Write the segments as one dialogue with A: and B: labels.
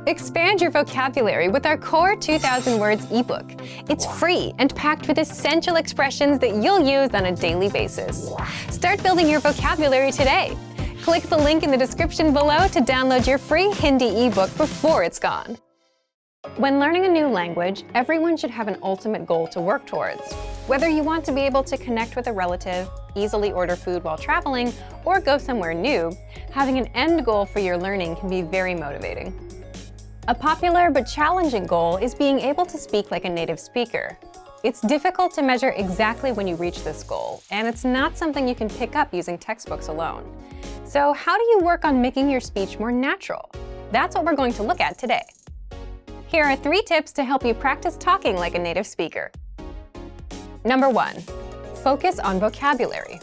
A: Expand your vocabulary with our Core 2000 Words ebook. It's free and packed with essential expressions that you'll use on a daily basis. Start building your vocabulary today. Click the link in the description below to download your free Hindi ebook before it's gone. When learning a new language, everyone should have an ultimate goal to work towards. Whether you want to be able to connect with a relative, easily order food while traveling, or go somewhere new, having an end goal for your learning can be very motivating. A popular but challenging goal is being able to speak like a native speaker. It's difficult to measure exactly when you reach this goal, and it's not something you can pick up using textbooks alone. So how do you work on making your speech more natural? That's what we're going to look at today. Here are 3 tips to help you practice talking like a native speaker. Number 1, focus on vocabulary.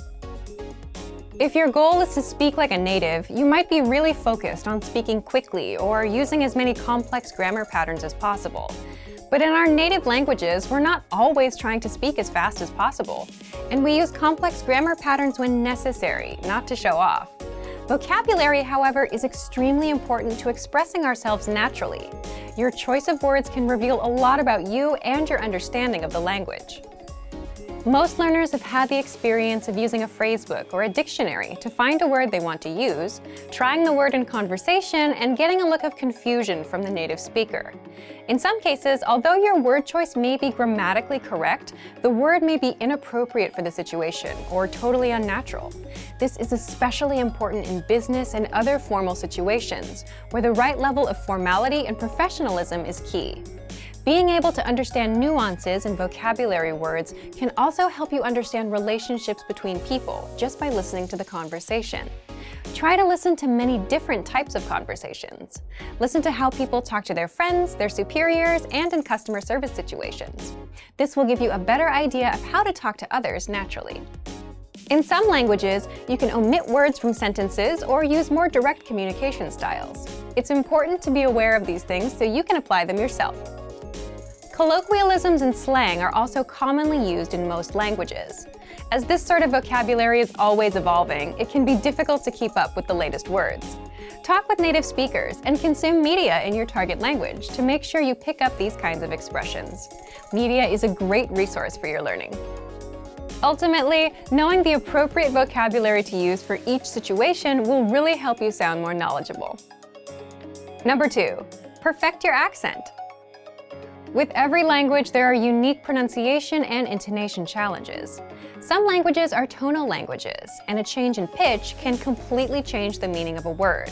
A: If your goal is to speak like a native, you might be really focused on speaking quickly or using as many complex grammar patterns as possible. But in our native languages, we're not always trying to speak as fast as possible, and we use complex grammar patterns when necessary, not to show off. Vocabulary, however, is extremely important to expressing ourselves naturally. Your choice of words can reveal a lot about you and your understanding of the language. Most learners have had the experience of using a phrasebook or a dictionary to find a word they want to use, trying the word in conversation, and getting a look of confusion from the native speaker. In some cases, although your word choice may be grammatically correct, the word may be inappropriate for the situation or totally unnatural. This is especially important in business and other formal situations, where the right level of formality and professionalism is key. Being able to understand nuances in vocabulary words can also help you understand relationships between people just by listening to the conversation. Try to listen to many different types of conversations. Listen to how people talk to their friends, their superiors, and in customer service situations. This will give you a better idea of how to talk to others naturally. In some languages, you can omit words from sentences or use more direct communication styles. It's important to be aware of these things so you can apply them yourself. Colloquialisms and slang are also commonly used in most languages. As this sort of vocabulary is always evolving, it can be difficult to keep up with the latest words. Talk with native speakers and consume media in your target language to make sure you pick up these kinds of expressions. Media is a great resource for your learning. Ultimately, knowing the appropriate vocabulary to use for each situation will really help you sound more knowledgeable. Number 2, perfect your accent. With every language, there are unique pronunciation and intonation challenges. Some languages are tonal languages, and a change in pitch can completely change the meaning of a word.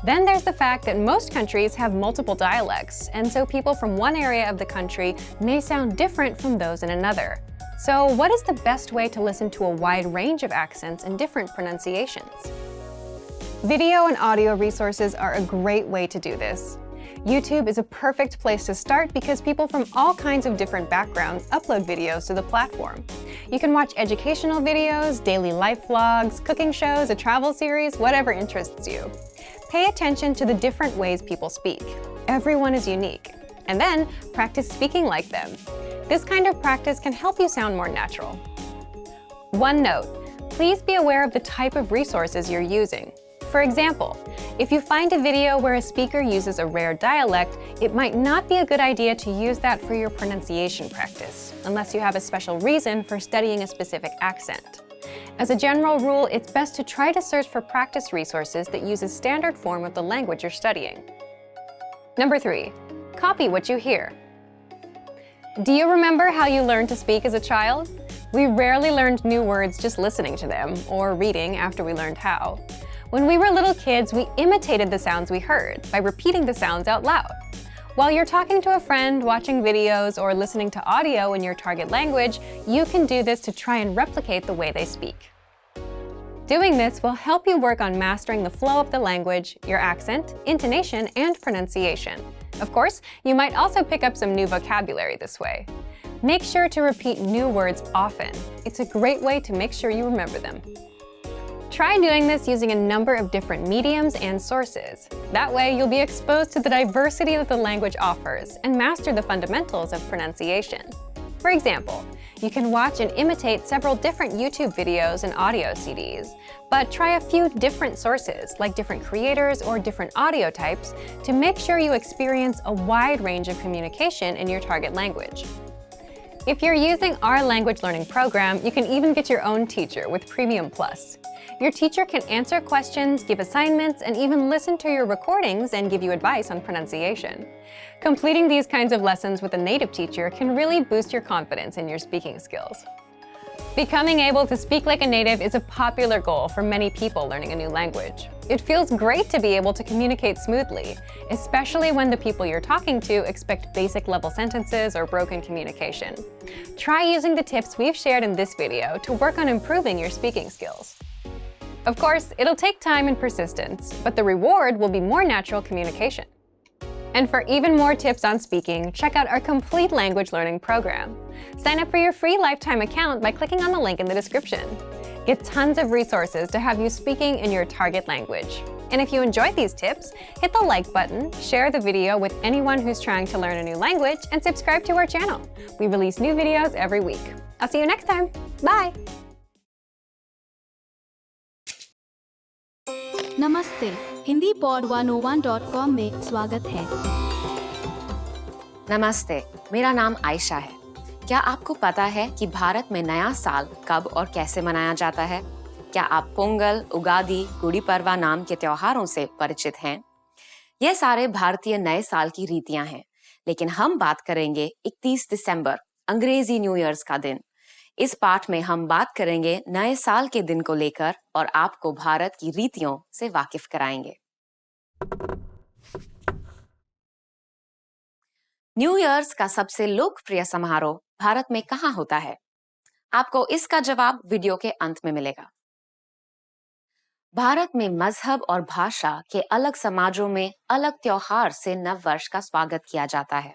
A: Then there's the fact that most countries have multiple dialects, and so people from one area of the country may sound different from those in another. So what is the best way to listen to a wide range of accents and different pronunciations? Video and audio resources are a great way to do this. YouTube is a perfect place to start because people from all kinds of different backgrounds upload videos to the platform. You can watch educational videos, daily life vlogs, cooking shows, a travel series, whatever interests you. Pay attention to the different ways people speak. Everyone is unique. And then practice speaking like them. This kind of practice can help you sound more natural. One note, please be aware of the type of resources you're using. For example, if you find a video where a speaker uses a rare dialect, it might not be a good idea to use that for your pronunciation practice, unless you have a special reason for studying a specific accent. As a general rule, it's best to try to search for practice resources that use a standard form of the language you're studying. Number 3, copy what you hear. Do you remember how you learned to speak as a child? We rarely learned new words just listening to them, or reading after we learned how. When we were little kids, we imitated the sounds we heard by repeating the sounds out loud. While you're talking to a friend, watching videos, or listening to audio in your target language, you can do this to try and replicate the way they speak. Doing this will help you work on mastering the flow of the language, your accent, intonation, and pronunciation. Of course, you might also pick up some new vocabulary this way. Make sure to repeat new words often. It's a great way to make sure you remember them. Try doing this using a number of different mediums and sources. That way, you'll be exposed to the diversity that the language offers and master the fundamentals of pronunciation. For example, You can watch and imitate several different YouTube videos and audio CDs, but try a few different sources, like different creators or different audio types, to make sure you experience a wide range of communication in your target language. If you're using our language learning program, you can even get your own teacher with Premium Plus. Your teacher can answer questions, give assignments, and even listen to your recordings and give you advice on pronunciation. Completing these kinds of lessons with a native teacher can really boost your confidence in your speaking skills. Becoming able to speak like a native is a popular goal for many people learning a new language. It feels great to be able to communicate smoothly, especially when the people you're talking to expect basic level sentences or broken communication. Try using the tips we've shared in this video to work on improving your speaking skills. Of course, it'll take time and persistence, but the reward will be more natural communication. And for even more tips on speaking, check out our complete language learning program. Sign up for your free lifetime account by clicking on the link in the description. Get tons of resources to have you speaking in your target language. And if you enjoyed these tips, hit the like button, share the video with anyone who's trying to learn a new language, and subscribe to our channel. We release new videos every week. I'll see you next time. Bye!
B: नमस्ते, Hindi pod 101.com में स्वागत है।
C: नमस्ते, मेरा नाम आयशा है। क्या आपको पता है कि भारत में नया साल कब और कैसे मनाया जाता है? क्या आप पोंगल, उगादी, गुड़ी पड़वा नाम के त्योहारों से परिचित हैं? ये सारे भारतीय नए साल की रीतियां हैं, लेकिन हम बात करेंगे 31 दिसंबर, अंग्रेजी न्यू ईयर्स का दिन। इस पाठ में हम बात करेंगे नए साल के दिन को लेकर और आपको भारत की रीतियों से वाकिफ कराएंगे। न्यू ईयर्स का सबसे लोकप्रिय समारोह भारत में कहाँ होता है? आपको इसका जवाब वीडियो के अंत में मिलेगा। भारत में मजहब और भाषा के अलग समाजों में अलग त्योहार से नव वर्ष का स्वागत किया जाता है।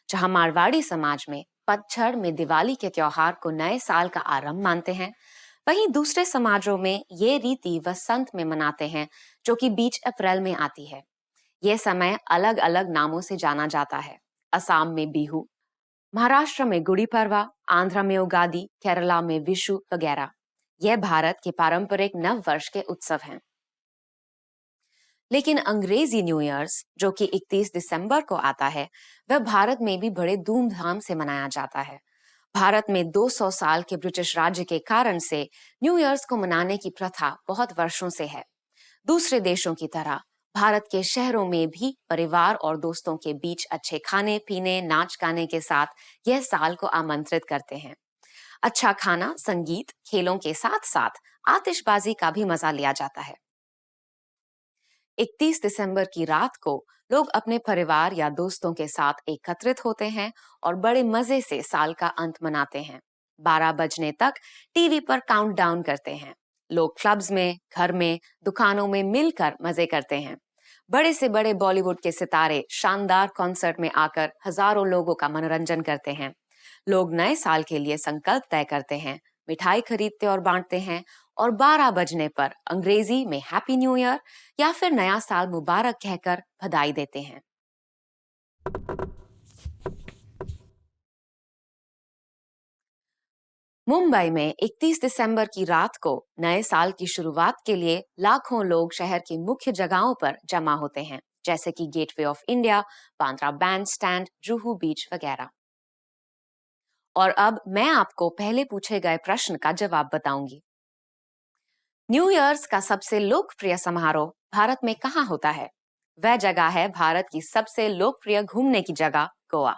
C: जहां मारवाड़ी समाज में पतझड़ में दिवाली के त्योहार को नए साल का आरंभ मानते हैं, वहीं दूसरे समाजों में ये रीति वसंत में मनाते हैं, जो कि बीच अप्रैल में आती है। ये समय अलग अलग नामों से जाना जाता है। असम में बिहू, महाराष्ट्र में गुड़ी पड़वा, आंध्र में उगादी, केरला में विशु वगैरह। यह भारत के पारंपरिक नव वर्ष के उत्सव हैं। लेकिन अंग्रेजी न्यू ईयर्स, जो कि 31 दिसंबर को आता है, वह भारत में भी बड़े धूमधाम से मनाया जाता है। भारत में 200 साल के ब्रिटिश राज्य के कारण से न्यू ईयर्स को मनाने की प्रथा बहुत वर्षों से है। दूसरे देशों की तरह भारत के शहरों में भी परिवार और दोस्तों के बीच अच्छे खाने पीने, नाच गाने के साथ यह साल को आमंत्रित करते हैं। अच्छा खाना, संगीत, खेलों के साथ साथ आतिशबाजी का भी मजा लिया जाता है। 31 दिसंबर की रात को लोग अपने परिवार या दोस्तों के साथ एकत्रित होते हैं और बड़े मजे से साल का अंत मनाते हैं। 12 बजने तक टीवी पर काउंटडाउन करते हैं। लोग क्लब्स में, घर में, दुकानों में मिलकर मजे करते हैं। बड़े से बड़े बॉलीवुड के सितारे शानदार कॉन्सर्ट में आकर हजारों लोगों का मनोरंजन करते हैं। लोग नए साल के लिए संकल्प तय करते हैं, मिठाई खरीदते और बांटते हैं और 12 बजने पर अंग्रेजी में हैप्पी न्यू ईयर या फिर नया साल मुबारक कहकर बधाई देते हैं। मुंबई में 31 दिसंबर की रात को नए साल की शुरुआत के लिए लाखों लोग शहर की मुख्य जगहों पर जमा होते हैं, जैसे कि Gateway of India, Bandra Bandstand, Juhu beach वगैरह। और अब मैं आपको पहले पूछे गए प्रश्न का जवाब बताऊंगी। न्यू ईयर्स का सबसे लोकप्रिय समारोह भारत में कहाँ होता है? वह जगह है भारत की सबसे लोकप्रिय घूमने की जगह गोवा।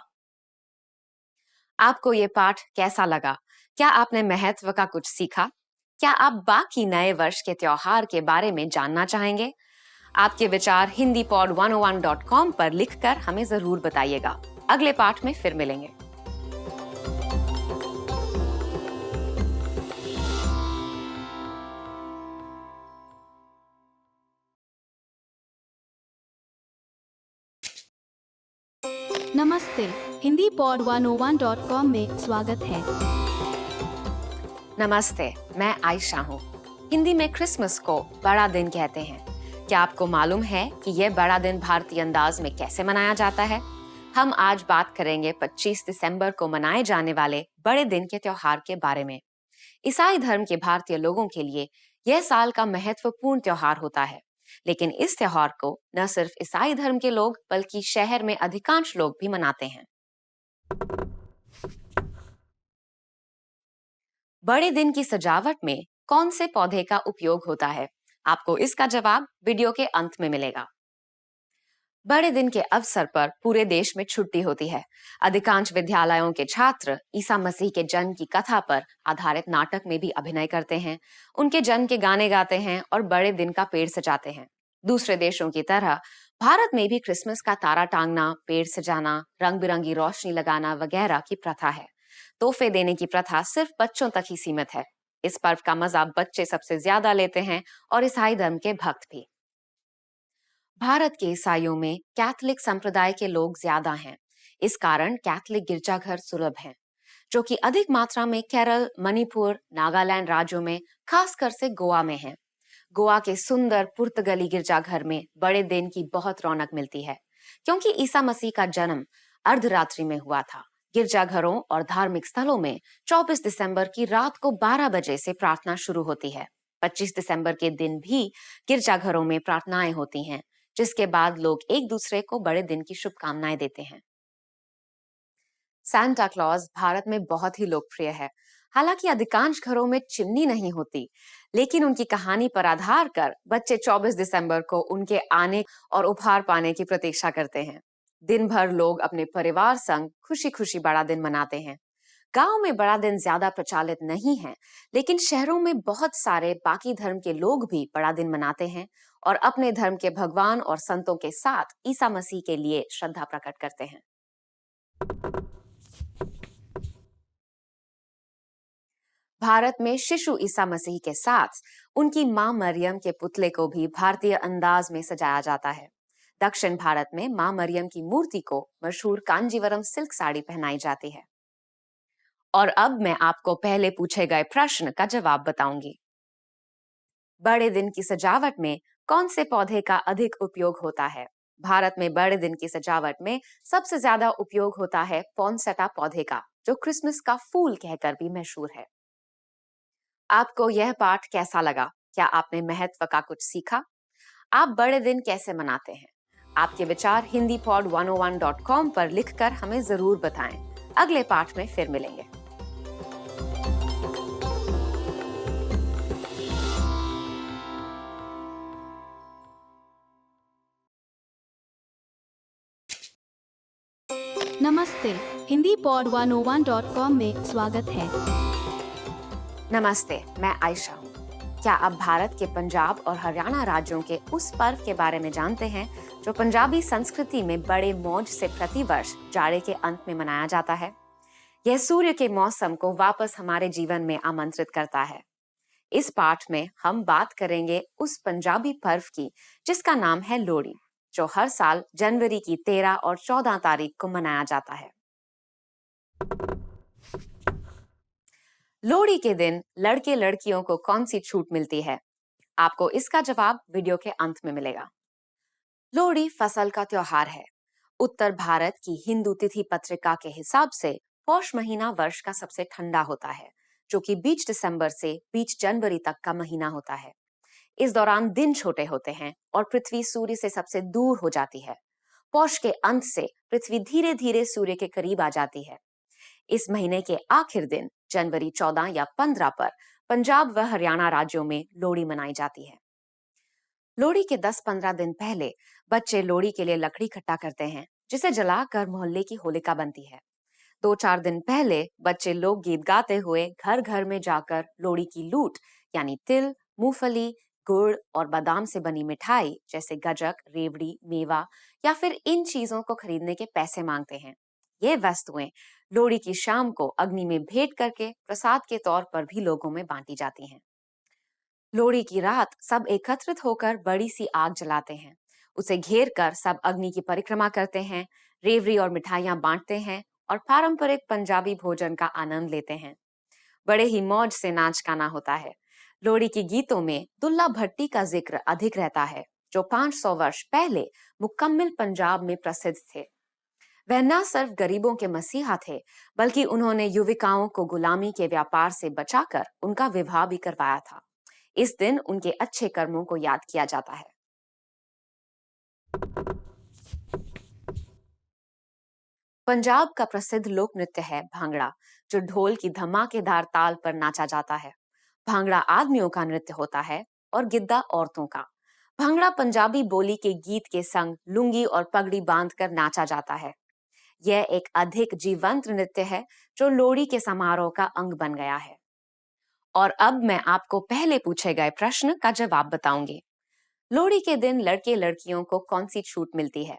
C: आपको ये पाठ कैसा लगा? क्या आपने महत्व का कुछ सीखा? क्या आप बाकी नए वर्ष के त्योहार के बारे में जानना चाहेंगे? आपके विचार hindipod101.com पर लिखकर हमें जरूर बताइएगा। अगले पाठ में फिर मिलेंगे।
B: नमस्ते, हिंदी पॉड 101.com में स्वागत है।
C: नमस्ते, मैं आयशा हूँ। हिंदी में क्रिसमस को बड़ा दिन कहते हैं। क्या आपको मालूम है कि यह बड़ा दिन भारतीय अंदाज में कैसे मनाया जाता है? हम आज बात करेंगे 25 दिसंबर को मनाए जाने वाले बड़े दिन के त्योहार के बारे में। ईसाई धर्म के भारतीय लोगों के लिए यह साल का महत्वपूर्ण त्योहार होता है, लेकिन इस त्योहार को न सिर्फ ईसाई धर्म के लोग बल्कि शहर में अधिकांश लोग भी मनाते हैं। बड़े दिन की सजावट में कौन से पौधे का उपयोग होता है? आपको इसका जवाब वीडियो के अंत में मिलेगा। बड़े दिन के अवसर पर पूरे देश में छुट्टी होती है। अधिकांश विद्यालयों के छात्र ईसा मसीह के जन्म की कथा पर आधारित नाटक में भी अभिनय करते हैं, उनके जन्म के गाने गाते हैं और बड़े दिन का पेड़ सजाते हैं। दूसरे देशों की तरह भारत में भी क्रिसमस का तारा टांगना, पेड़ सजाना, रंग बिरंगी रोशनी लगाना वगैरह की प्रथा है। तोहफे देने की प्रथा सिर्फ बच्चों तक ही सीमित है। इस पर्व का मजा बच्चे सबसे ज्यादा लेते हैं और ईसाई धर्म के भक्त भी। भारत के ईसाइयों में कैथोलिक संप्रदाय के लोग ज्यादा हैं। इस कारण कैथोलिक गिरजाघर सुलभ हैं, जो कि अधिक मात्रा में केरल, मणिपुर, नागालैंड राज्यों में, खासकर से गोवा में हैं। गोवा के सुंदर पुर्तगाली गिरजाघर में बड़े दिन की बहुत रौनक मिलती है, क्योंकि ईसा मसीह का जन्म अर्धरात्रि में हुआ था। गिरजाघरों और धार्मिक स्थलों में 24 दिसंबर की रात को 12 बजे से प्रार्थना शुरू होती है। 25 दिसंबर के दिन भी गिरजाघरों में प्रार्थनाएं होती हैं, जिसके बाद लोग एक दूसरे को बड़े दिन की शुभकामनाएं देते हैं। सांता क्लॉज भारत में बहुत ही लोकप्रिय है। हालांकि अधिकांश घरों में चिमनी नहीं होती, लेकिन उनकी कहानी पर आधार कर बच्चे 24 दिसंबर को उनके आने और उपहार पाने की प्रतीक्षा करते हैं। दिन भर लोग अपने परिवार संग खुशी खुशी बड़ा दिन मनाते हैं। गांव में बड़ा दिन ज्यादा प्रचलित नहीं है, लेकिन शहरों में बहुत सारे बाकी धर्म के लोग भी बड़ा दिन मनाते हैं और अपने धर्म के भगवान और संतों के साथ ईसा मसीह के लिए श्रद्धा प्रकट करते हैं। भारत में शिशु ईसा मसीह के साथ उनकी मां मरियम के पुतले को भी भारतीय अंदाज में सजाया जाता है। दक्षिण भारत में मां मरियम की मूर्ति को मशहूर कांजीवरम सिल्क साड़ी पहनाई जाती है। और अब मैं आपको पहले पूछे गए प्रश्न का जवाब बताऊंगी। बड़े दिन की सजावट में कौन से पौधे का अधिक उपयोग होता है? भारत में बड़े दिन की सजावट में सबसे ज्यादा उपयोग होता है पॉन्सेटा पौधे का, जो क्रिसमस का फूल कहकर भी मशहूर है। आपको यह पाठ कैसा लगा? क्या आपने महत्व का कुछ सीखा? आप बड़े दिन कैसे मनाते हैं? आपके विचार hindipod101.com पर लिखकर हमें जरूर बताएं। अगले पाठ में फिर मिलेंगे।
B: नमस्ते, हिंदी पॉड 101.com में स्वागत है।
C: नमस्ते, मैं आयशा हूँ। क्या आप भारत के पंजाब और हरियाणा राज्यों के उस पर्व के बारे में जानते हैं जो पंजाबी संस्कृति में बड़े मौज से प्रतिवर्ष जाड़े के अंत में मनाया जाता है? यह सूर्य के मौसम को वापस हमारे जीवन में आमंत्रित करता है। इस पाठ में हम बात करेंगे उस पंजाबी पर्व की जिसका नाम है लोहड़ी, जो हर साल जनवरी की 13 और 14 तारीख को मनाया जाता है। लोहड़ी के दिन लड़के लड़कियों को कौन सी छूट मिलती है? आपको इसका जवाब वीडियो के अंत में मिलेगा। लोहड़ी फसल का त्योहार है। उत्तर भारत की हिंदू तिथि पत्रिका के हिसाब से पौष महीना वर्ष का सबसे ठंडा होता है, जो कि बीच दिसंबर से बीच जनवरी तक का महीना होता है। इस दौरान दिन छोटे होते हैं और पृथ्वी सूर्य से सबसे दूर हो जाती है। पौष के अंत से पृथ्वी धीरे धीरे सूर्य के करीब आ जाती है। इस महीने के आखिर दिन जनवरी 14 या 15 पर पंजाब व हरियाणा राज्यों में लोहड़ी मनाई जाती है। लोहड़ी के 10-15 दिन पहले बच्चे लोहड़ी के लिए लकड़ी इकट्ठा करते हैं, जिसे जलाकर मोहल्ले की होलिका बनती है। 2-4 दिन पहले बच्चे लोकगीत गाते हुए घर घर में जाकर लोहड़ी की लूट यानी तिल, मूंगफली, गुड़ और बादाम से बनी मिठाई जैसे गजक, रेवड़ी, मेवा या फिर इन चीजों को खरीदने के पैसे मांगते हैं। ये वस्तुएं लोहड़ी की शाम को अग्नि में भेंट करके प्रसाद के तौर पर भी लोगों में बांटी जाती हैं। लोहड़ी की रात सब एकत्रित होकर बड़ी सी आग जलाते हैं। उसे घेर कर सब अग्नि की परिक्रमा करते हैं, रेवड़ी और मिठाइयां बांटते हैं और पारंपरिक पंजाबी भोजन का आनंद लेते हैं। बड़े ही मौज से नाच गाना होता है। लोहड़ी के गीतों में दुल्ला भट्टी का जिक्र अधिक रहता है, जो 500 वर्ष पहले मुकम्मिल पंजाब में प्रसिद्ध थे। वह न सिर्फ गरीबों के मसीहा थे, बल्कि उन्होंने युविकाओं को गुलामी के व्यापार से बचाकर उनका विवाह भी करवाया था। इस दिन उनके अच्छे कर्मों को याद किया जाता है। पंजाब का प्रसिद्ध लोक नृत्य है भांगड़ा, जो ढोल की धमाकेदार ताल पर नाचा जाता है। भांगड़ा आदमियों का नृत्य होता है और गिद्दा औरतों का। भांगड़ा पंजाबी बोली के गीत के संग लुंगी और पगड़ी बांधकर नाचा जाता है। यह एक अधिक जीवंत नृत्य है जो लोहड़ी के समारोह का अंग बन गया है। और अब मैं आपको पहले पूछे गए प्रश्न का जवाब बताऊंगी। लोहड़ी के दिन लड़के लड़कियों को कौन सी छूट मिलती है?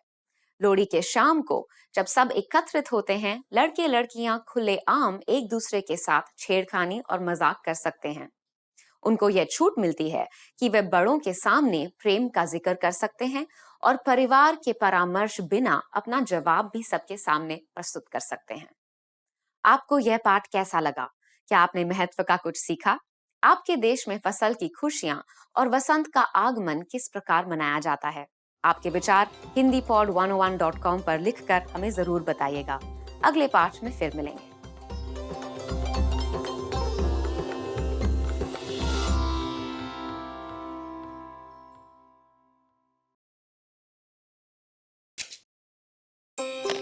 C: लोहड़ी के शाम को जब सब एकत्रित होते हैं, लड़के लड़कियां खुलेआम एक दूसरे के साथ छेड़खानी और मजाक कर सकते हैं। उनको यह छूट मिलती है कि वे बड़ों के सामने प्रेम का जिक्र कर सकते हैं और परिवार के परामर्श बिना अपना जवाब भी सबके सामने प्रस्तुत कर सकते हैं। आपको यह पाठ कैसा लगा? क्या आपने महत्व का कुछ सीखा? आपके देश में फसल की खुशियां और वसंत का आगमन किस प्रकार मनाया जाता है? आपके विचार hindipod101.com पर लिखकर हमें जरूर बताइएगा। अगले पाठ में फिर मिलेंगे।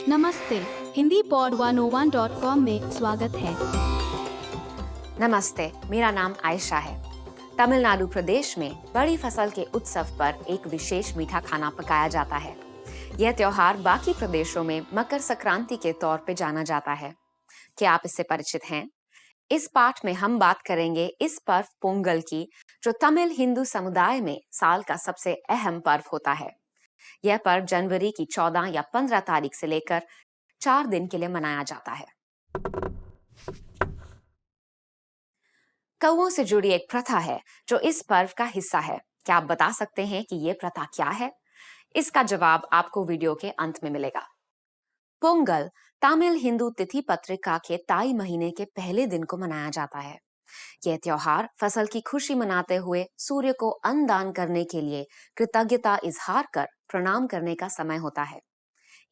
B: नमस्ते, हिंदी पॉड 101.com में स्वागत है।
C: नमस्ते, मेरा नाम आयशा है। तमिलनाडु प्रदेश में बड़ी फसल के उत्सव पर एक विशेष मीठा खाना पकाया जाता है। यह त्योहार बाकी प्रदेशों में मकर संक्रांति के तौर पे जाना जाता है। क्या आप इससे परिचित हैं? इस पाठ में हम बात करेंगे इस पर्व पोंगल की, जो तमिल हिंदू समुदाय में साल का सबसे अहम पर्व होता है। यह पर्व जनवरी की 14 या 15 तारीख से लेकर 4 दिन के लिए मनाया जाता है। कौओं से जुड़ी एक प्रथा है जो इस पर्व का हिस्सा है। क्या आप बता सकते हैं कि ये प्रथा क्या है? इसका जवाब आपको वीडियो के अंत में मिलेगा। पोंगल तमिल हिंदू तिथि पत्रिका के ताई महीने के पहले दिन को मनाया जाता है। यह त्योहार फसल की खुशी मनाते हुए सूर्य को अन्न दान करने के लिए कृतज्ञता इजहार कर प्रणाम करने का समय होता है।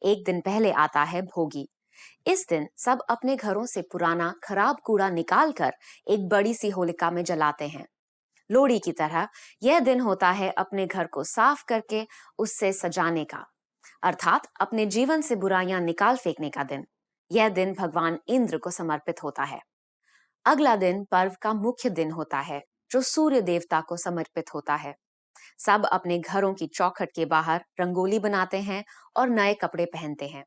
C: एक दिन पहले आता है भोगी। इस दिन सब अपने घरों से पुराना खराब कूड़ा निकाल कर एक बड़ी सी होलिका में जलाते हैं। लोहड़ी की तरह यह दिन होता है अपने घर को साफ करके उससे सजाने का, अर्थात अपने जीवन से बुराइयां निकाल फेंकने का दिन। यह दिन भगवान इंद्र को समर्पित होता है। अगला दिन पर्व का मुख्य दिन होता है, जो सूर्य देवता को समर्पित होता है। सब अपने घरों की चौखट के बाहर रंगोली बनाते हैं और नए कपड़े पहनते हैं।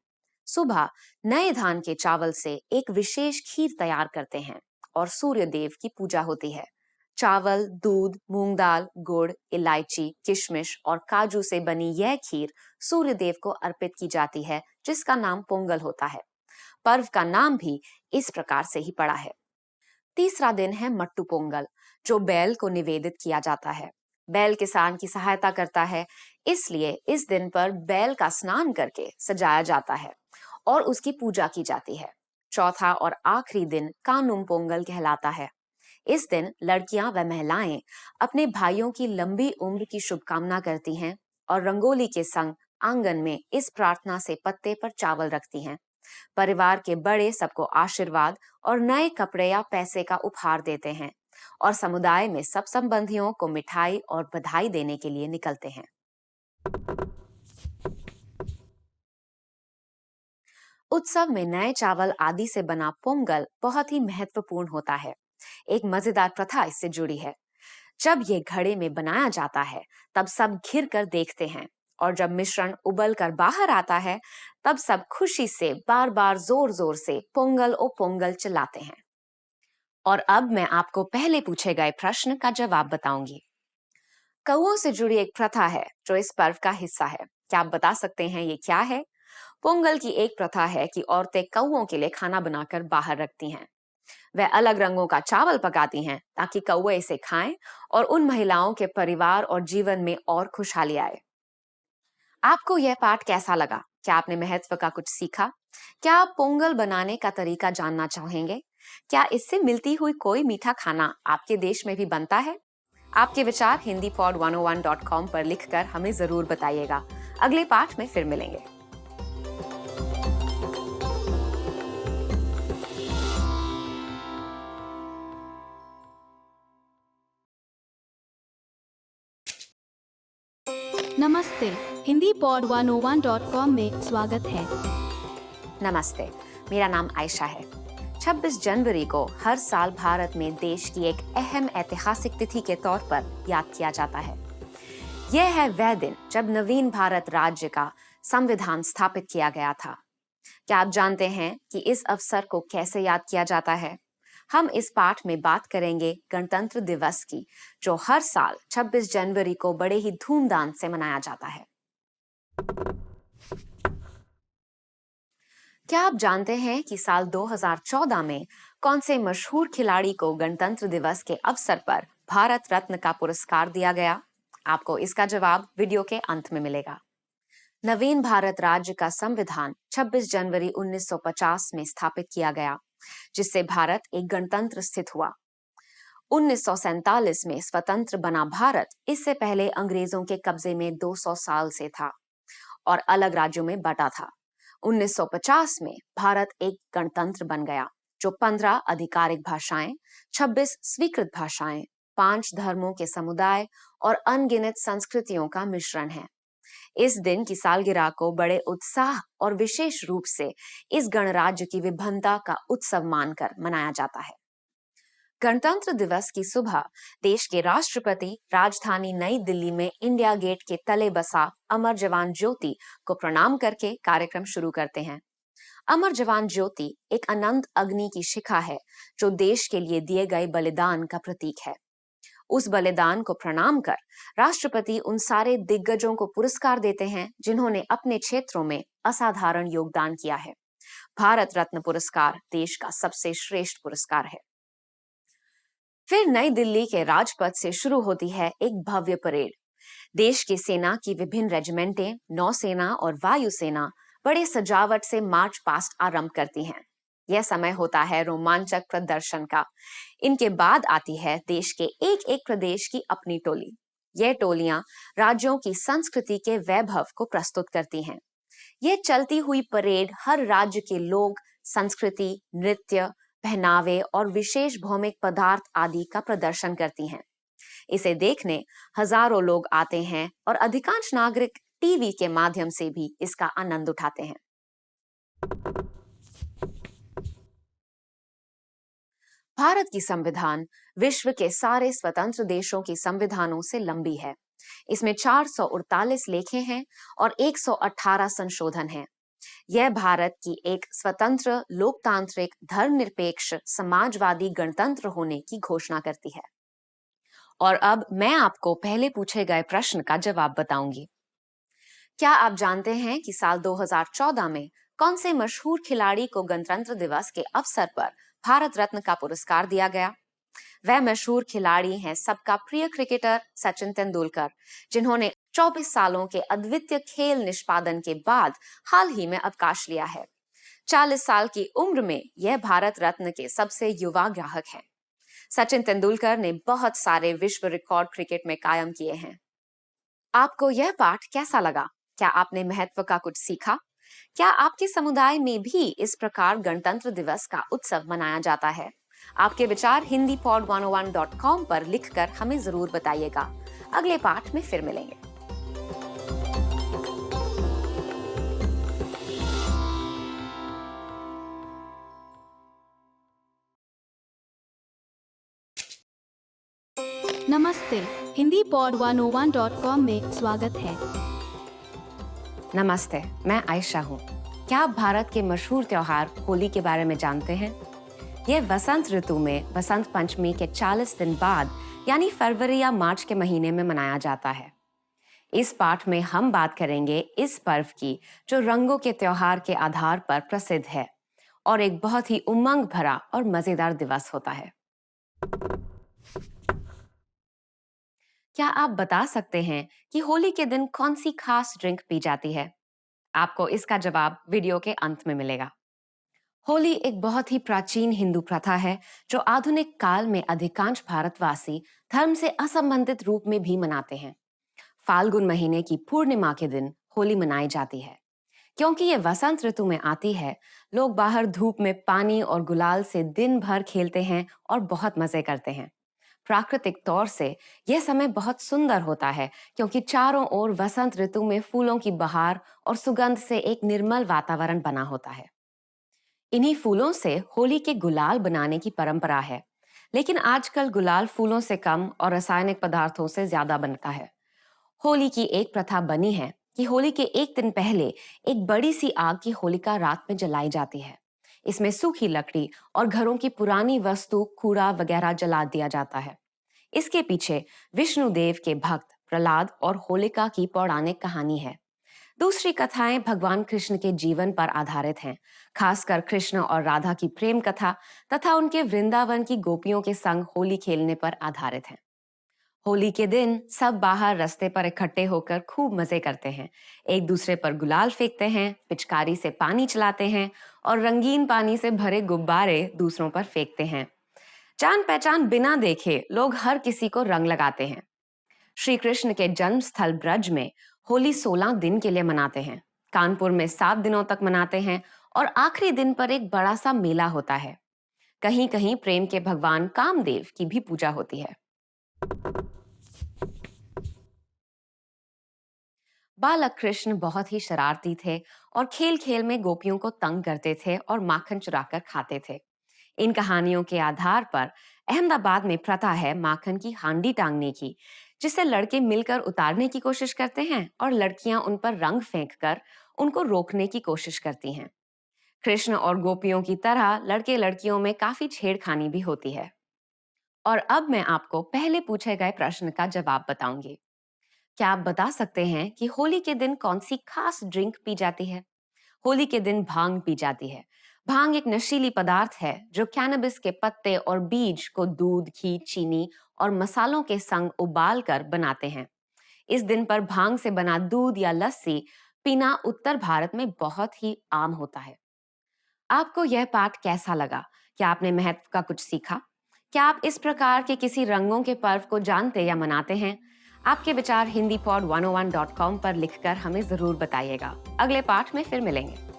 C: सुबह नए धान के चावल से एक विशेष खीर तैयार करते हैं और सूर्य देव की पूजा होती है। चावल, दूध, मूंग दाल, गुड़, इलायची, किशमिश और काजू से बनी यह खीर सूर्य देव को अर्पित की जाती है, जिसका नाम पोंगल होता है। पर्व का नाम भी इस प्रकार से ही पड़ा है। तीसरा दिन है मट्टू पोंगल, जो बैल को निवेदित किया जाता है। बैल किसान की सहायता करता है, इसलिए इस दिन पर बैल का स्नान करके सजाया जाता है और उसकी पूजा की जाती है। चौथा और आखिरी दिन कानुम पोंगल कहलाता है। इस दिन लड़कियां व महिलाएं अपने भाइयों की लंबी उम्र की शुभकामना करती हैं और रंगोली के संग आंगन में इस प्रार्थना से पत्ते पर चावल रखती हैं। परिवार के बड़े सबको आशीर्वाद और नए कपड़े या पैसे का उपहार देते हैं और समुदाय में सब संबंधियों को मिठाई और बधाई देने के लिए निकलते हैं। उत्सव में नए चावल आदि से बना पोंगल बहुत ही महत्वपूर्ण होता है। एक मजेदार प्रथा इससे जुड़ी है। जब ये घड़े में बनाया जाता है, तब सब घिर कर देखते हैं और जब मिश्रण उबल कर बाहर आता है, तब सब खुशी से बार बार जोर जोर से पोंगल ओ पोंगल चिल्लाते हैं। और अब मैं आपको पहले पूछे गए प्रश्न का जवाब बताऊंगी। कौओं से जुड़ी एक प्रथा है जो इस पर्व का हिस्सा है। क्या आप बता सकते हैं ये क्या है? पोंगल की एक प्रथा है कि औरतें कौओं के लिए खाना बनाकर बाहर रखती हैं। वह अलग रंगों का चावल पकाती हैं ताकि कौवे इसे खाएं और उन महिलाओं के परिवार और जीवन में और खुशहाली आए। आपको यह पाठ कैसा लगा? क्या आपने महत्व का कुछ सीखा? क्या आप पोंगल बनाने का तरीका जानना चाहेंगे? क्या इससे मिलती हुई कोई मीठा खाना आपके देश में भी बनता है? आपके विचार hindipod101.com पर लिखकर हमें जरूर बताइएगा। अगले पाठ में फिर मिलेंगे।
B: नमस्ते, हिंदी पॉड 101.com में स्वागत है।
C: नमस्ते, मेरा नाम आयशा है। 26 जनवरी को हर साल भारत में देश की एक अहम ऐतिहासिक तिथि के तौर पर याद किया जाता है। यह है वह दिन जब नवीन भारत राज्य का संविधान स्थापित किया गया था। क्या आप जानते हैं कि इस अवसर को कैसे याद किया जाता है? हम इस पाठ में बात करेंगे गणतंत्र दिवस की, जो हर साल 26 जनवरी को बड़े ही धूमधाम से मनाया जाता है। क्या आप जानते हैं कि साल 2014 में कौन से मशहूर खिलाड़ी को गणतंत्र दिवस के अवसर पर भारत रत्न का पुरस्कार दिया गया? आपको इसका जवाब वीडियो के अंत में मिलेगा। नवीन भारत राज्य का संविधान 26 जनवरी 1950 में स्थापित किया गया, जिससे भारत एक गणतंत्र स्थित हुआ। 1947 में स्वतंत्र बना भारत इससे पहले अंग्रेजों के कब्जे में 200 साल से था और अलग राज्यों में बटा था। 1950 में भारत एक गणतंत्र बन गया, जो 15 आधिकारिक भाषाएं, 26 स्वीकृत भाषाएं, 5 धर्मों के समुदाय और अनगिनत संस्कृतियों का मिश्रण है। इस दिन की सालगिरह को बड़े उत्साह और विशेष रूप से इस गणराज्य की विभिन्नता का उत्सव मानकर मनाया जाता है। गणतंत्र दिवस की सुबह देश के राष्ट्रपति राजधानी नई दिल्ली में इंडिया गेट के तले बसा अमर जवान ज्योति को प्रणाम करके कार्यक्रम शुरू करते हैं। अमर जवान ज्योति एक अनंत अग्नि की शिखा है, जो देश के लिए दिए गए बलिदान का प्रतीक है। उस बलिदान को प्रणाम कर राष्ट्रपति उन सारे दिग्गजों को पुरस्कार देते हैं जिन्होंने अपने क्षेत्रों में असाधारण योगदान किया है। भारत रत्न पुरस्कार देश का सबसे श्रेष्ठ पुरस्कार है। फिर नई दिल्ली के राजपथ से शुरू होती है एक भव्य परेड। देश की सेना की विभिन्न रेजिमेंटें, नौसेना और वायुसेना बड़े सजावट से मार्च पास्ट आरंभ करती हैं। यह समय होता है रोमांचक प्रदर्शन का। इनके बाद आती है देश के एक एक प्रदेश की अपनी टोली। यह टोलियां राज्यों की संस्कृति के वैभव को प्रस्तुत करती हैं। यह चलती हुई परेड हर राज्य के लोग, संस्कृति, नृत्य, पहनावे और विशेष भौमिक पदार्थ आदि का प्रदर्शन करती हैं। इसे देखने हजारों लोग आते हैं और अधिकांश नागरिक टीवी के माध्यम से भी इसका आनंद उठाते हैं। भारत की संविधान विश्व के सारे स्वतंत्र देशों की संविधानों से लंबी है। इसमें 448 लेखें हैं और 118 संशोधन हैं। यह भारत की एक स्वतंत्र, लोकतांत्रिक, धर्मनिरपेक्ष, समाजवादी गणतंत्र होने की घोषणा करती है। और अब मैं आपको पहले पूछे गए प्रश्न का जवाब बताऊंगी। क्या आप जानते हैं कि साल 2014 में कौन से मशहूर खिलाड़ी को गणतंत्र दिवस के अवसर पर भारत रत्न का पुरस्कार दिया गया? वह मशहूर खिलाड़ी हैं सबका प्रिय क्रिकेटर सचिन तेंदुलकर, जिन्होंने 24 सालों के अद्वितीय खेल निष्पादन के बाद हाल ही में अवकाश लिया है। 40 साल की उम्र में यह भारत रत्न के सबसे युवा ग्राहक हैं। सचिन तेंदुलकर ने बहुत सारे विश्व रिकॉर्ड क्रिकेट में कायम किए हैं। आपको यह पाठ कैसा लगा? क्या आपने महत्व का कुछ सीखा? क्या आपके समुदाय में भी इस प्रकार गणतंत्र दिवस का उत्सव मनाया जाता है? आपके विचार hindipod101.com पर लिखकर हमें जरूर बताइएगा। अगले पाठ में फिर मिलेंगे।
B: नमस्ते, हिंदी पॉड 101.com में स्वागत है।
C: नमस्ते, मैं आयशा हूँ। क्या आप भारत के मशहूर त्योहार होली के बारे में जानते हैं? यह वसंत ऋतु में वसंत पंचमी के 40 दिन बाद यानी फरवरी या मार्च के महीने में मनाया जाता है। इस पाठ में हम बात करेंगे इस पर्व की, जो रंगों के त्योहार के आधार पर प्रसिद्ध है और एक बहुत ही उमंग भरा और मजेदार दिवस होता है। क्या आप बता सकते हैं कि होली के दिन कौन सी खास ड्रिंक पी जाती है? आपको इसका जवाब वीडियो के अंत में मिलेगा। होली एक बहुत ही प्राचीन हिंदू प्रथा है, जो आधुनिक काल में अधिकांश भारतवासी धर्म से असंबंधित रूप में भी मनाते हैं। फाल्गुन महीने की पूर्णिमा के दिन होली मनाई जाती है। क्योंकि ये वसंत ऋतु में आती है, लोग बाहर धूप में पानी और गुलाल से दिन भर खेलते हैं और बहुत मजे करते हैं। प्राकृतिक तौर से यह समय बहुत सुंदर होता है क्योंकि चारों ओर वसंत ऋतु में फूलों की बहार और सुगंध से एक निर्मल वातावरण बना होता है। इन्हीं फूलों से होली के गुलाल बनाने की परंपरा है, लेकिन आजकल गुलाल फूलों से कम और रासायनिक पदार्थों से ज्यादा बनता है। होली की एक प्रथा बनी है कि होली के एक दिन पहले एक बड़ी सी आग की होलिका रात में जलाई जाती है। इसमें सूखी लकड़ी और घरों की पुरानी वस्तु, कूड़ा वगैरह जला दिया जाता है। इसके पीछे विष्णु देव के भक्त प्रहलाद और होलिका की पौराणिक कहानी है। दूसरी कथाएं भगवान कृष्ण के जीवन पर आधारित हैं, खासकर कृष्ण और राधा की प्रेम कथा तथा उनके वृंदावन की गोपियों के संग होली खेलने पर आधारित हैं। होली के दिन सब बाहर रास्ते पर इकट्ठे होकर खूब मजे करते हैं, एक दूसरे पर गुलाल फेंकते हैं, पिचकारी से पानी चलाते हैं और रंगीन पानी से भरे गुब्बारे दूसरों पर फेंकते हैं। जान पहचान बिना देखे लोग हर किसी को रंग लगाते हैं। श्री कृष्ण के जन्म स्थल ब्रज में होली 16 दिन के लिए मनाते हैं। कानपुर में 7 दिनों तक मनाते हैं और आखिरी दिन पर एक बड़ा सा मेला होता है। कहीं कहीं प्रेम के भगवान कामदेव की भी पूजा होती है। बालक कृष्ण बहुत ही शरारती थे और खेल खेल में गोपियों को तंग करते थे और माखन चुराकर खाते थे। इन कहानियों के आधार पर अहमदाबाद में प्रथा है माखन की हांडी टांगने की, जिसे लड़के मिलकर उतारने की कोशिश करते हैं और लड़कियां उन पर रंग फेंककर उनको रोकने की कोशिश करती हैं। कृष्ण और गोपियों की तरह लड़के लड़कियों में काफी छेड़खानी भी होती है। और अब मैं आपको पहले पूछे गए प्रश्न का जवाब बताऊंगी। क्या आप बता सकते हैं कि होली के दिन कौन सी खास ड्रिंक पी जाती है? होली के दिन भांग पी जाती है। भांग एक नशीली पदार्थ है जो कैनबिस के पत्ते और बीज को दूध, घी, चीनी और मसालों के संग उबाल कर बनाते हैं। इस दिन पर भांग से बना दूध या लस्सी पीना उत्तर भारत में बहुत ही आम होता है। आपको यह पाठ कैसा लगा? क्या आपने महत्व का कुछ सीखा? क्या आप इस प्रकार के किसी रंगों के पर्व को जानते या मनाते हैं? आपके विचार hindipod101.com पर लिखकर हमें जरूर बताइएगा। अगले पाठ में फिर मिलेंगे।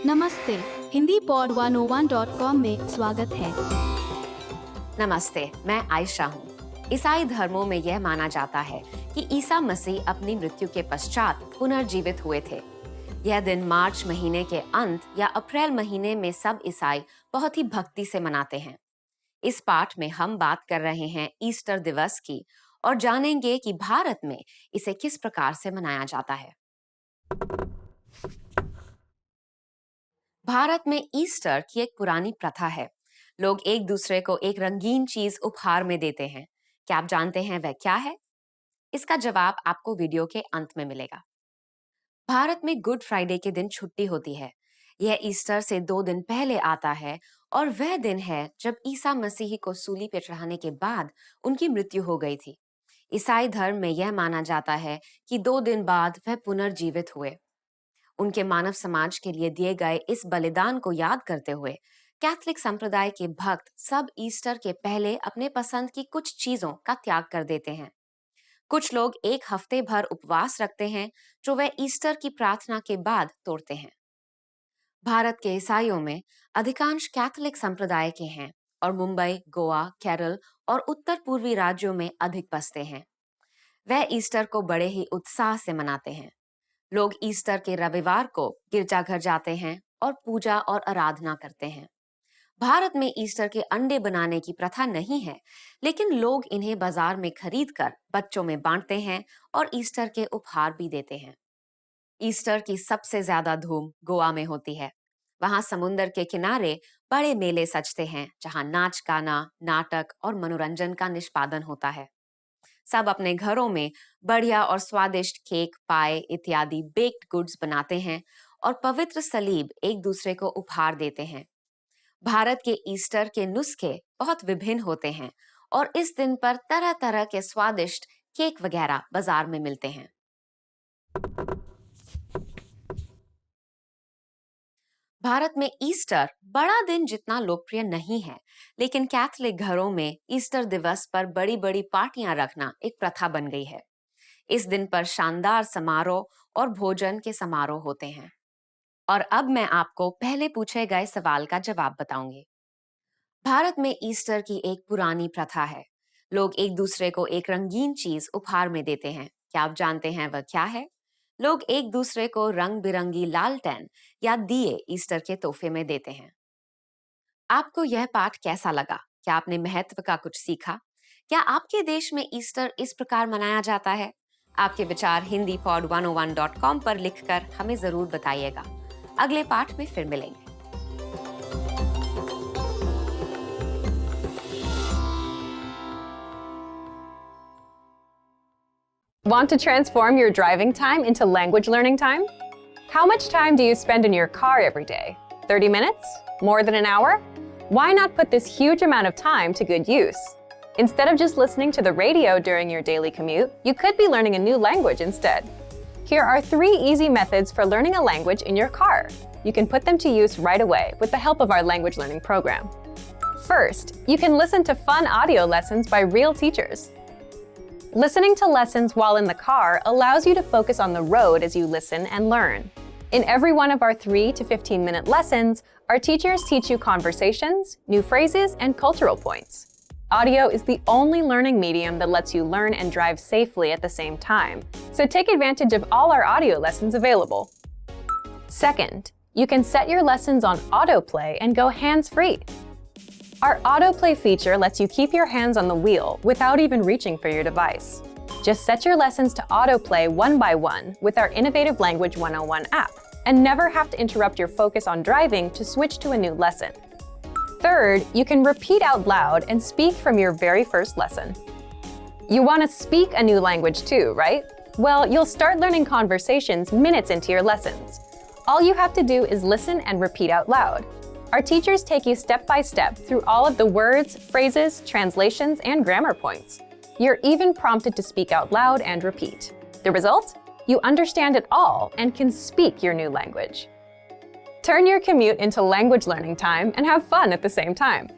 B: नमस्ते, हिंदी पॉड 101.com में स्वागत है।
C: नमस्ते, मैं आयशा हूँ। ईसाई धर्मों में यह माना जाता है कि ईसा मसीह अपनी मृत्यु के पश्चात पुनर्जीवित हुए थे। यह दिन मार्च महीने के अंत या अप्रैल महीने में सब ईसाई बहुत ही भक्ति से मनाते हैं। इस पाठ में हम बात कर रहे हैं ईस्टर दिवस की और जानेंगे कि भारत में इसे किस प्रकार से मनाया जाता है। भारत में ईस्टर की एक पुरानी प्रथा है। लोग एक दूसरे को एक रंगीन चीज उपहार में देते हैं। क्या आप जानते हैं वह क्या है? इसका जवाब आपको वीडियो के अंत में मिलेगा। भारत में गुड फ्राइडे के दिन छुट्टी होती है। यह ईस्टर से 2 दिन पहले आता है और वह दिन है जब ईसा मसीह को सूली पर चढ़ाने के बाद उनकी मृत्यु हो गई थी। ईसाई धर्म में यह माना जाता है कि 2 दिन बाद वह पुनर्जीवित हुए। उनके मानव समाज के लिए दिए गए इस बलिदान को याद करते हुए कैथोलिक संप्रदाय के भक्त सब ईस्टर के पहले अपने पसंद की कुछ चीजों का त्याग कर देते हैं। कुछ लोग एक हफ्ते भर उपवास रखते हैं जो वे ईस्टर की प्रार्थना के बाद तोड़ते हैं। भारत के ईसाइयों में अधिकांश कैथोलिक संप्रदाय के हैं और मुंबई, गोवा, केरल और उत्तर पूर्वी राज्यों में अधिक बसते हैं। वह ईस्टर को बड़े ही उत्साह से मनाते हैं। लोग ईस्टर के रविवार को गिरजाघर जाते हैं और पूजा और आराधना करते हैं। भारत में ईस्टर के अंडे बनाने की प्रथा नहीं है, लेकिन लोग इन्हें बाजार में खरीदकर बच्चों में बांटते हैं और ईस्टर के उपहार भी देते हैं। ईस्टर की सबसे ज्यादा धूम गोवा में होती है। वहां समुद्र के किनारे बड़े मेले सजते हैं जहां नाच गाना, नाटक और मनोरंजन का निष्पादन होता है। सब अपने घरों में बढ़िया और स्वादिष्ट केक, पाए इत्यादि बेक्ड गुड्स बनाते हैं और पवित्र सलीब एक दूसरे को उपहार देते हैं। भारत के ईस्टर के नुस्खे बहुत विभिन्न होते हैं और इस दिन पर तरह तरह के स्वादिष्ट केक वगैरह बाजार में मिलते हैं। भारत में ईस्टर बड़ा दिन जितना लोकप्रिय नहीं है, लेकिन कैथोलिक घरों में ईस्टर दिवस पर बड़ी बड़ी पार्टियां रखना एक प्रथा बन गई है। इस दिन पर शानदार समारोह और भोजन के समारोह होते हैं। और अब मैं आपको पहले पूछे गए सवाल का जवाब बताऊंगी। भारत में ईस्टर की एक पुरानी प्रथा है। लोग एक दूसरे को एक रंगीन चीज उपहार में देते हैं। क्या आप जानते हैं वह क्या है? लोग एक दूसरे को रंग बिरंगी लालटेन या दिए ईस्टर के तोहफे में देते हैं। आपको यह पाठ कैसा लगा? क्या आपने महत्व का कुछ सीखा? क्या आपके देश में ईस्टर इस प्रकार मनाया जाता है? आपके विचार hindipod101.com पर लिखकर हमें जरूर बताइएगा। अगले पाठ में फिर मिलेंगे।
A: Want to transform your driving time into language learning time? How much time do you spend in your car every day? 30 minutes? More than an hour? Why not put this huge amount of time to good use? Instead of just listening to the radio during your daily commute, you could be learning a new language instead. Here are 3 easy methods for learning a language in your car. You can put them to use right away with the help of our language learning program. First, you can listen to fun audio lessons by real teachers. Listening to lessons while in the car allows you to focus on the road as you listen and learn. In every one of our 3 to 15-minute lessons, our teachers teach you conversations, new phrases, and cultural points. Audio is the only learning medium that lets you learn and drive safely at the same time, so take advantage of all our audio lessons available. Second, you can set your lessons on autoplay and go hands-free. Our autoplay feature lets you keep your hands on the wheel without even reaching for your device. Just set your lessons to autoplay one by one with our Innovative Language 101 app and never have to interrupt your focus on driving to switch to a new lesson. Third, you can repeat out loud and speak from your very first lesson. You want to speak a new language too, right? Well, you'll start learning conversations minutes into your lessons. All you have to do is listen and repeat out loud. Our teachers take you step by step through all of the words, phrases, translations, and grammar points. You're even prompted to speak out loud and repeat. The result? You understand it all and can speak your new language. Turn your commute into language learning time and have fun at the same time.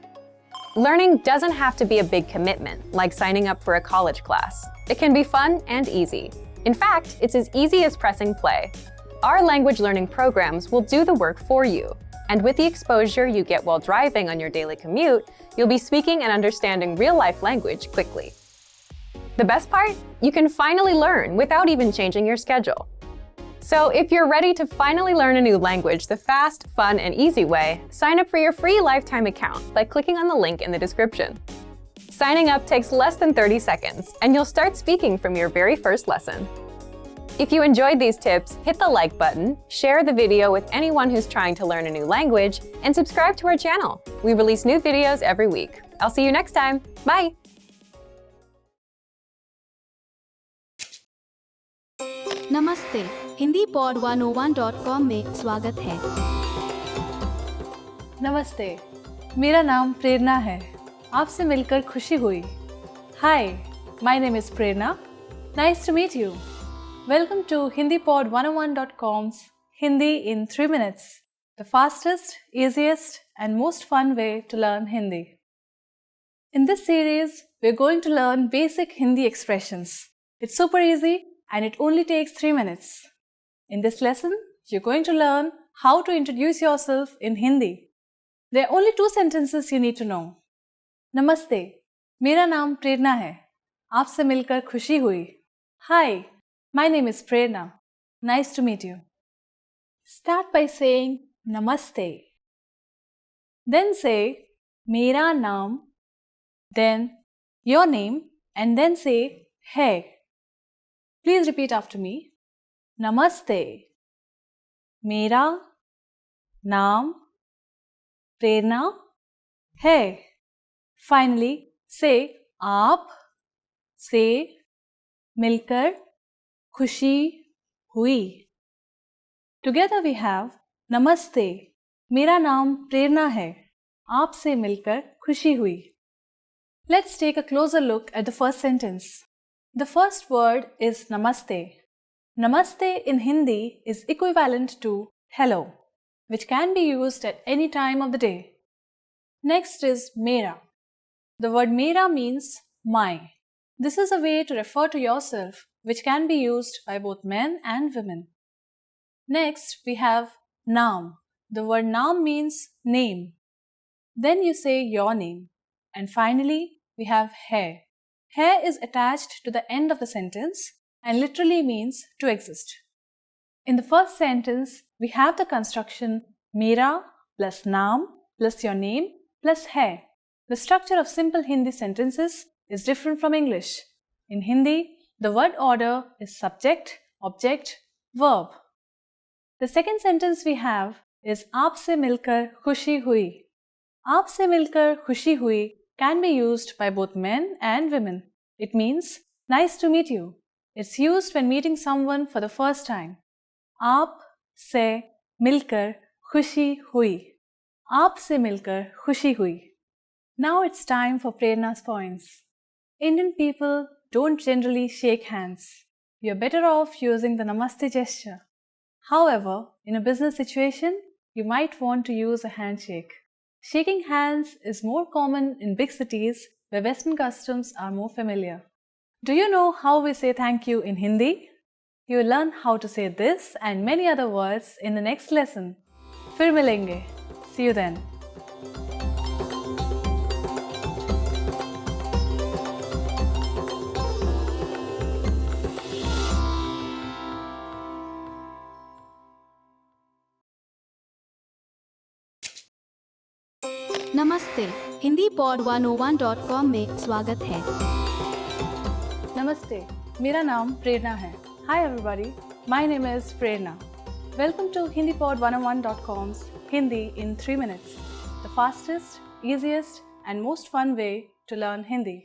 A: Learning doesn't have to be a big commitment, like signing up for a college class. It can be fun and easy. In fact, it's as easy as pressing play. Our language learning programs will do the work for you. And with the exposure you get while driving on your daily commute, you'll be speaking and understanding real-life language quickly. The best part? You can finally learn without even changing your schedule. So if you're ready to finally learn a new language the fast, fun, and easy way, sign up for your free lifetime account by clicking on the link in the description. Signing up takes less than 30 seconds, and you'll start speaking from your very first lesson. If you enjoyed these tips, hit the like button, share the video with anyone who's trying to learn a new language, and subscribe to our channel. We release new videos every week. I'll see you next time. Bye!
B: नमस्ते, Hindi pod 101.com में स्वागत है।
D: नमस्ते, मेरा नाम प्रेरणा है। आपसे मिलकर खुशी हुई। Hi, my name is Prerna. Nice to meet you. Welcome to HindiPod101.com's Hindi in 3 minutes, the fastest, easiest, and most fun way to learn Hindi. In this series, we're going to learn basic Hindi expressions. It's super easy and it only takes 3 minutes. In this lesson, you're going to learn how to introduce yourself in Hindi. There are only 2 sentences you need to know. Namaste, मेरा नाम प्रेरणा है। आपसे मिलकर खुशी हुई। Hi, my name is Prerna. Nice to meet you. Start by saying Namaste. Then say मेरा नाम, then your name, and then say है. Please repeat after me. Namaste. मेरा नाम प्रेरणा है. Finally, say आप से मिलकर खुशी हुई. Together we have Namaste. मेरा नाम प्रेरणा है. आपसे मिलकर खुशी हुई. Let's take a closer look at the first sentence. The first word is Namaste. Namaste in Hindi is equivalent to hello, which can be used at any time of the day. Next is Mera. The word Mera means my. This is a way to refer to yourself which can be used by both men and women. Next, we have naam. The word naam means name. Then you say your name. And finally, we have hai. Hai is attached to the end of the sentence and literally means to exist. In the first sentence, we have the construction mera plus naam plus your name plus hai. The structure of simple Hindi sentences is different from English. In Hindi, the word order is subject, object, verb. The second sentence we have is आपसे मिलकर खुशी हुई. आपसे मिलकर खुशी हुई can be used by both men and women. It means nice to meet you. It's used when meeting someone for the first time. आप से मिलकर खुशी हुई. आप से मिलकर खुशी हुई. Now it's time for Prerna's points. Indian people don't generally shake hands. You're better off using the Namaste gesture. However, in a business situation, you might want to use a handshake. Shaking hands is more common in big cities where Western customs are more familiar. Do you know how we say thank you in Hindi? You'll learn how to say this and many other words in the next lesson. फिर मिलेंगे. See you then.
B: नमस्ते Hindi pod 101.com में स्वागत है।
D: Namaste. मेरा नाम प्रेरणा है. Hi everybody. My name is Prerna. Welcome to HindiPod101.com's Hindi in 3 minutes. The fastest, easiest and most fun way to learn Hindi.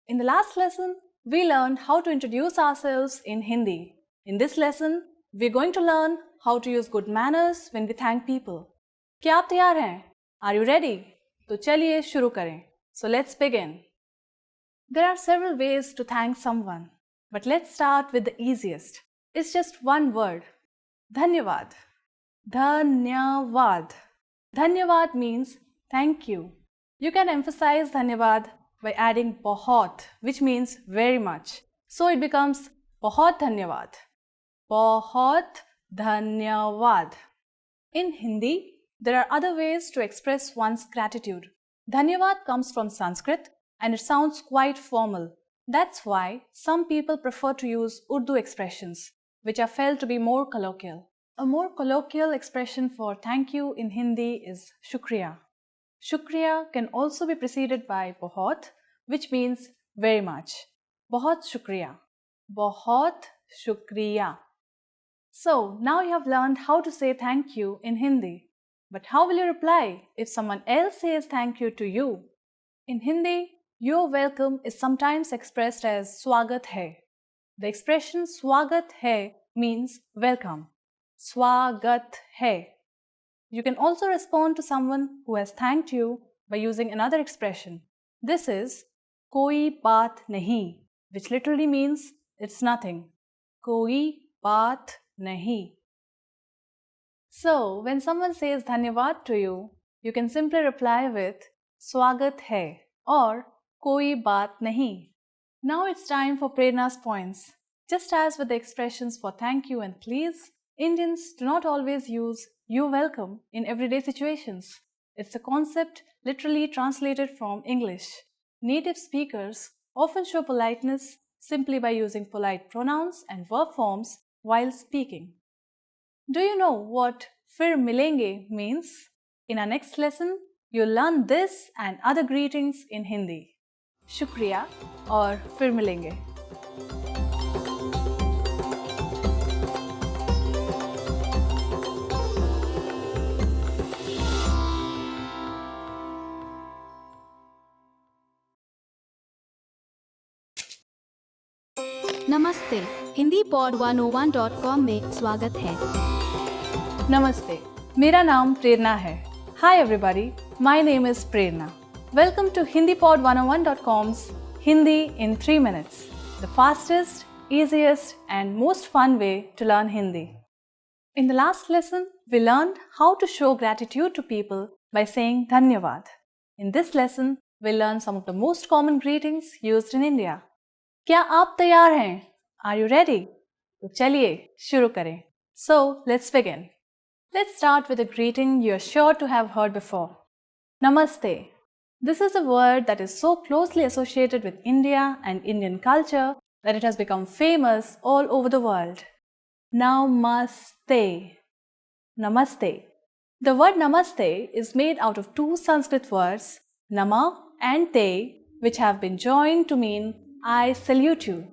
D: In the last lesson, we learned how to introduce ourselves in Hindi. In this lesson, we're going to learn how to use good manners when we thank people. क्या आप तैयार हैं? Are you ready? तो चलिए शुरू करें. So let's begin. There are several ways to thank someone, but let's start with the easiest. It's just one word. Dhanyavad. Dhanyavad. Dhanyavad means thank you. You can emphasize dhanyavad by adding bahut, which means very much. So it becomes bahut dhanyavad. Bahut dhanyavad. In Hindi, there are other ways to express one's gratitude. Dhanyavad comes from Sanskrit and it sounds quite formal. That's why some people prefer to use Urdu expressions, which are felt to be more colloquial. A more colloquial expression for thank you in Hindi is shukriya. Shukriya can also be preceded by bahut, which means very much. Bahut shukriya. Bahut shukriya. So now you have learned how to say thank you in Hindi. But how will you reply if someone else says thank you to you? In Hindi, your welcome is sometimes expressed as swagat hai. The expression swagat hai means welcome. Swagat hai. You can also respond to someone who has thanked you by using another expression. This is koi baat nahi, which literally means it's nothing. Koi baat nahi. So, when someone says dhanyavad to you, you can simply reply with swagat hai or koi baat nahi. Now it's time for Prerna's points. Just as with the expressions for thank you and please, Indians do not always use you're welcome in everyday situations. It's a concept literally translated from English. Native speakers often show politeness simply by using polite pronouns and verb forms while speaking. Do you know what फिर मिलेंगे means? In our next lesson, you'll learn this and other greetings in Hindi. शुक्रिया और फिर मिलेंगे.
B: नमस्ते Hindi pod 101.com में स्वागत है।
D: नमस्ते, मेरा नाम प्रेरणा है. Hi everybody, my name is Prerna. Welcome to HindiPod101.com's Hindi in 3 minutes, the fastest, easiest and most fun way to learn Hindi. In the last lesson, we learned how to show gratitude to people by saying Dhanyavad. In this lesson, we'll learn some of the most common greetings used in India. क्या आप तैयार हैं? Are you ready? तो चलिए शुरू करें. So let's begin. Let's start with a greeting you are sure to have heard before. Namaste. This is a word that is so closely associated with India and Indian culture that it has become famous all over the world. Namaste. Namaste. The word namaste is made out of two Sanskrit words, nama and te, which have been joined to mean I salute you.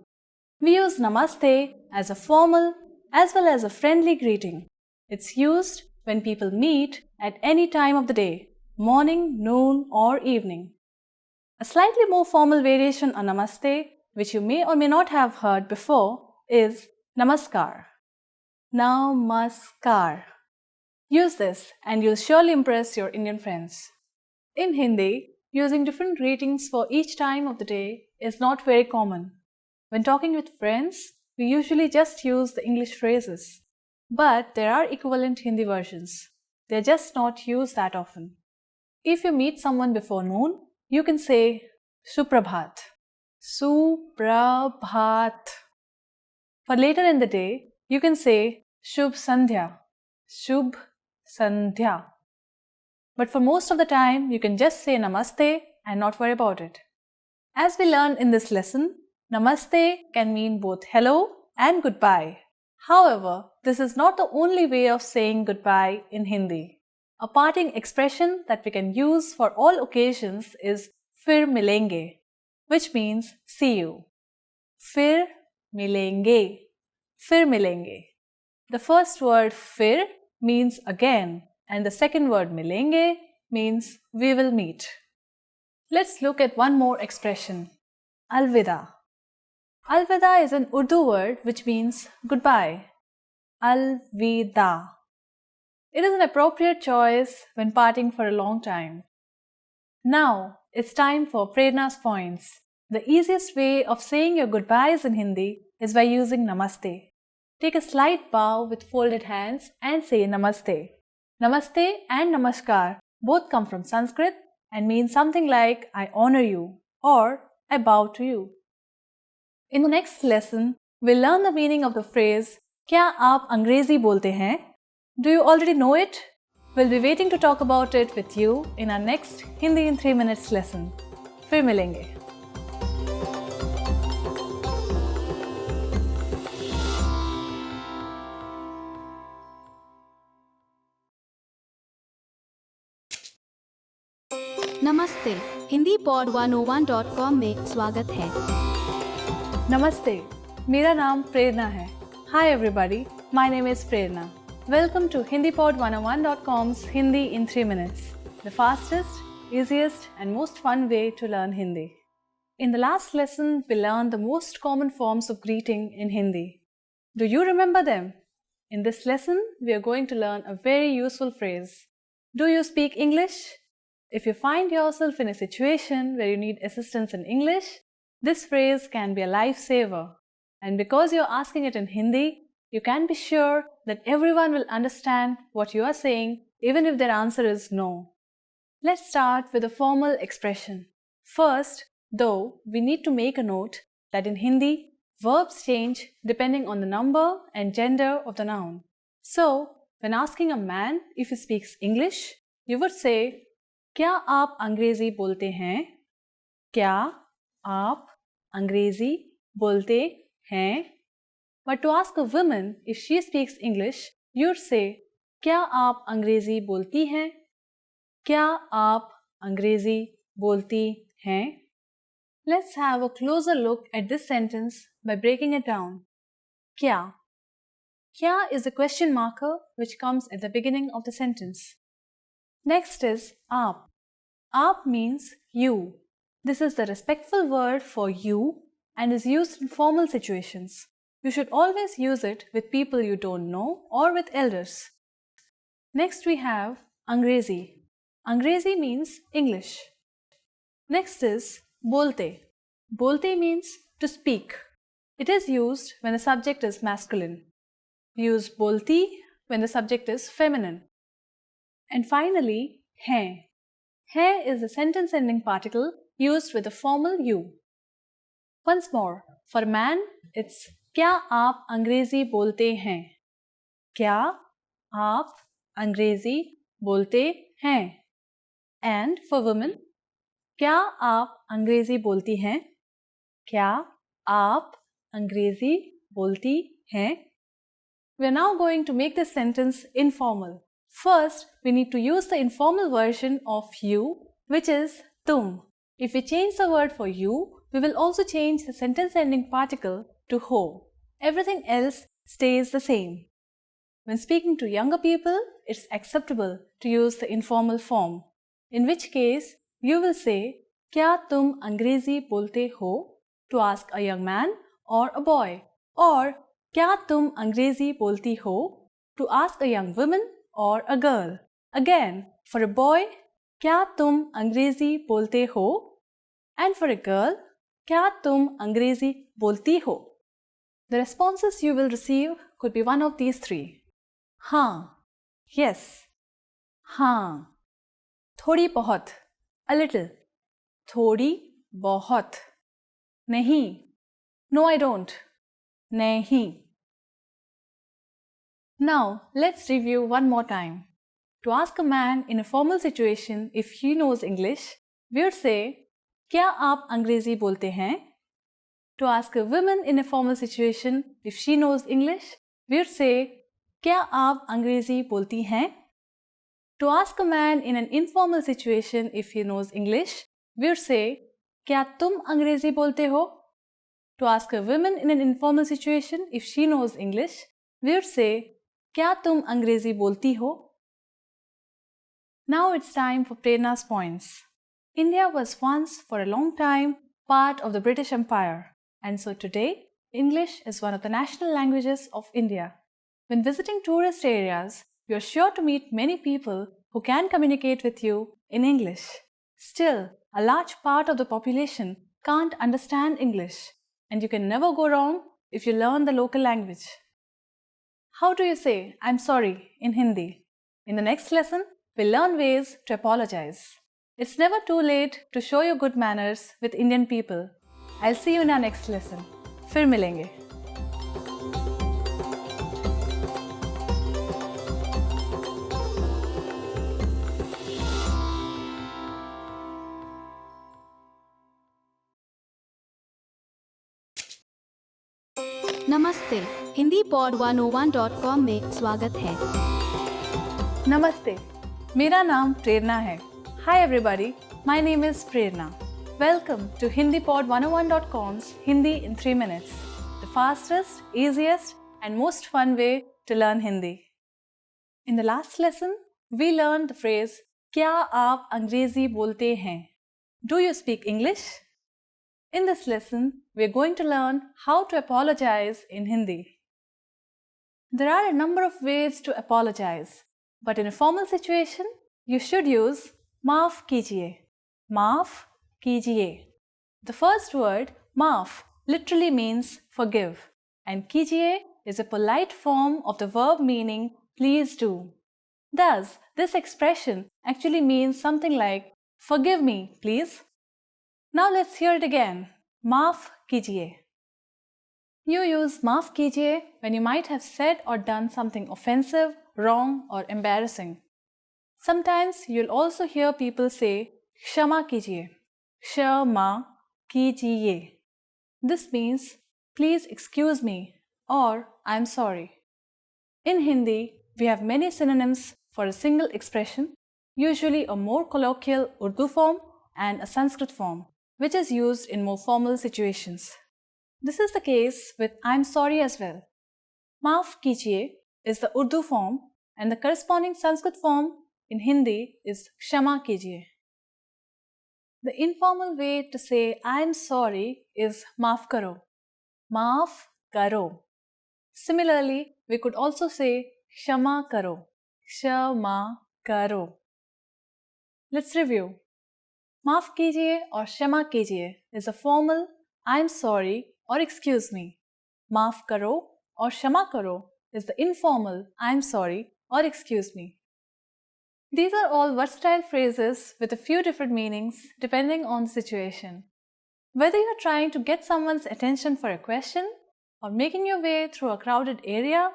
D: We use namaste as a formal as well as a friendly greeting. It's used when people meet at any time of the day, morning, noon, or evening. A slightly more formal variation on namaste, which you may or may not have heard before, is namaskar. Namaskar. Use this and you'll surely impress your Indian friends. In Hindi, using different greetings for each time of the day is not very common. When talking with friends, we usually just use the English phrases. But there are equivalent Hindi versions. They're just not used that often. If you meet someone before noon, you can say Suprabhat. Suprabhat. For later in the day, you can say Shubh Sandhya. Shubh Sandhya. But for most of the time, you can just say Namaste and not worry about it. As we learned in this lesson, Namaste can mean both hello and goodbye. However, this is not the only way of saying goodbye in Hindi. A parting expression that we can use for all occasions is Fir milenge, which means see you. Fir milenge. Fir milenge. The first word fir means again, and the second word milenge means we will meet. Let's look at one more expression, alvida. Alvida is an Urdu word which means goodbye. Alvida. It is an appropriate choice when parting for a long time. Now it's time for Prerna's points. The easiest way of saying your goodbyes in Hindi is by using Namaste. Take a slight bow with folded hands and say Namaste. Namaste and Namaskar both come from Sanskrit and mean something like I honor you or I bow to you. In the next lesson, we'll learn the meaning of the phrase क्या आप अंग्रेजी बोलते हैं? Do you already know it? We'll be waiting to talk about it with you in our next Hindi in 3 minutes lesson. फिर मिलेंगे.
B: नमस्ते. Hindi pod 101.com में स्वागत है.
D: नमस्ते, मेरा नाम प्रेरणा है. Hi everybody, my name is Prerna. Welcome to HindiPod101.com's Hindi in 3 minutes, the fastest, easiest and most fun way to learn Hindi. In the last lesson, we learned the most common forms of greeting in Hindi. Do you remember them? In this lesson, we are going to learn a very useful phrase. Do you speak English? If you find yourself in a situation where you need assistance in English, this phrase can be a lifesaver. And because you're asking it in Hindi, you can be sure that everyone will understand what you are saying, even if their answer is no. Let's start with a formal expression. First, though, we need to make a note that in Hindi, verbs change depending on the number and gender of the noun. So, when asking a man if he speaks English, you would say, क्या आप अंग्रेजी बोलते हैं? क्या आप अंग्रेजी बोलते हैं? But to ask a woman if she speaks English, you'd say, क्या आप अंग्रेजी बोलती हैं? क्या आप अंग्रेजी बोलती हैं? Let's have a closer look at this sentence by breaking it down. क्या? क्या is a question marker which comes at the beginning of the sentence. Next is aap. Aap means you. This is the respectful word for you and is used in formal situations. You should always use it with people you don't know or with elders. Next we have Angrezi. Angrezi means English. Next is bolte. Bolte means to speak. It is used when the subject is masculine. We use bolti when the subject is feminine. And finally, hai. Hai is a sentence-ending particle used with the formal you. Once more, for a man, it's क्या आप अंग्रेजी बोलते हैं? क्या आप अंग्रेजी बोलते हैं? And for women, क्या आप अंग्रेजी बोलती हैं? क्या आप अंग्रेजी बोलती हैं? We are now going to make this sentence informal. First, we need to use the informal version of you, which is tum. If we change the word for you, we will also change the sentence ending particle to ho. Everything else stays the same. When speaking to younger people, it's acceptable to use the informal form, in which case you will say, क्या तुम अंग्रेजी बोलते हो? To ask a young man or a boy. Or क्या तुम अंग्रेजी बोलती हो? To ask a young woman or a girl. Again, for a boy, क्या तुम अंग्रेजी बोलते हो? And for a girl, क्या तुम अंग्रेजी बोलती हो? The responses you will receive could be one of these three. हाँ, yes, हाँ, थोड़ी बहुत, a little, थोड़ी बहुत, नहीं, no I don't, नहीं. Now, let's review one more time. To ask a man in a formal situation if he knows English, we would say, क्या आप अंग्रेजी बोलते हैं? To ask a woman in a formal situation if she knows English, we would say, क्या आप अंग्रेजी बोलती हैं? To ask a man in an informal situation if he knows English, we would say, क्या तुम अंग्रेजी बोलते हो? To ask a woman in an informal situation if she knows English, we would say, क्या तुम अंग्रेजी बोलती हो? Now it's time for Prerna's points. India was once for a long time part of the British Empire, and so today English is one of the national languages of India. When visiting tourist areas, you are sure to meet many people who can communicate with you in English. Still, a large part of the population can't understand English, and you can never go wrong if you learn the local language. How do you say I'm sorry in Hindi? In the next lesson, we'll learn ways to apologize. It's never too late to show your good manners with Indian people. I'll see you in our next lesson. फिर मिलेंगे.
B: नमस्ते Hindi pod 101.com में स्वागत है.
D: Namaste. मेरा नाम प्रेरणा है. Hi everybody, my name is Prerna. Welcome to HindiPod101.com's Hindi in 3 minutes, the fastest, easiest and most fun way to learn Hindi. In the last lesson, we learned the phrase क्या आप अंग्रेजी बोलते हैं? Do you speak English? In this lesson, we are going to learn how to apologize in Hindi. There are a number of ways to apologize, but in a formal situation, you should use माफ कीजिए. माफ कीजिए. The first word, maaf, literally means forgive, and कीजिए is a polite form of the verb meaning please do. Thus, this expression actually means something like forgive me, please. Now let's hear it again. माफ कीजिए. You use माफ कीजिए when you might have said or done something offensive, wrong, or embarrassing. Sometimes you'll also hear people say क्षमा कीजिए. क्षमा कीजिए. This means please excuse me or I'm sorry. In Hindi, we have many synonyms for a single expression, usually a more colloquial Urdu form and a Sanskrit form, which is used in more formal situations. This is the case with I'm sorry as well. Maaf kijiye is the Urdu form and the corresponding Sanskrit form in Hindi is Kshama kijiye. The informal way to say I'm sorry is maaf karo. Maaf karo. Similarly, we could also say Kshama karo. Kshama karo. Let's review. माफ कीजिए और क्षमा कीजिए is a formal I'm sorry or excuse me. माफ करो और क्षमा करो is the informal I'm sorry or excuse me. These are all versatile phrases with a few different meanings depending on the situation. Whether you're trying to get someone's attention for a question or making your way through a crowded area,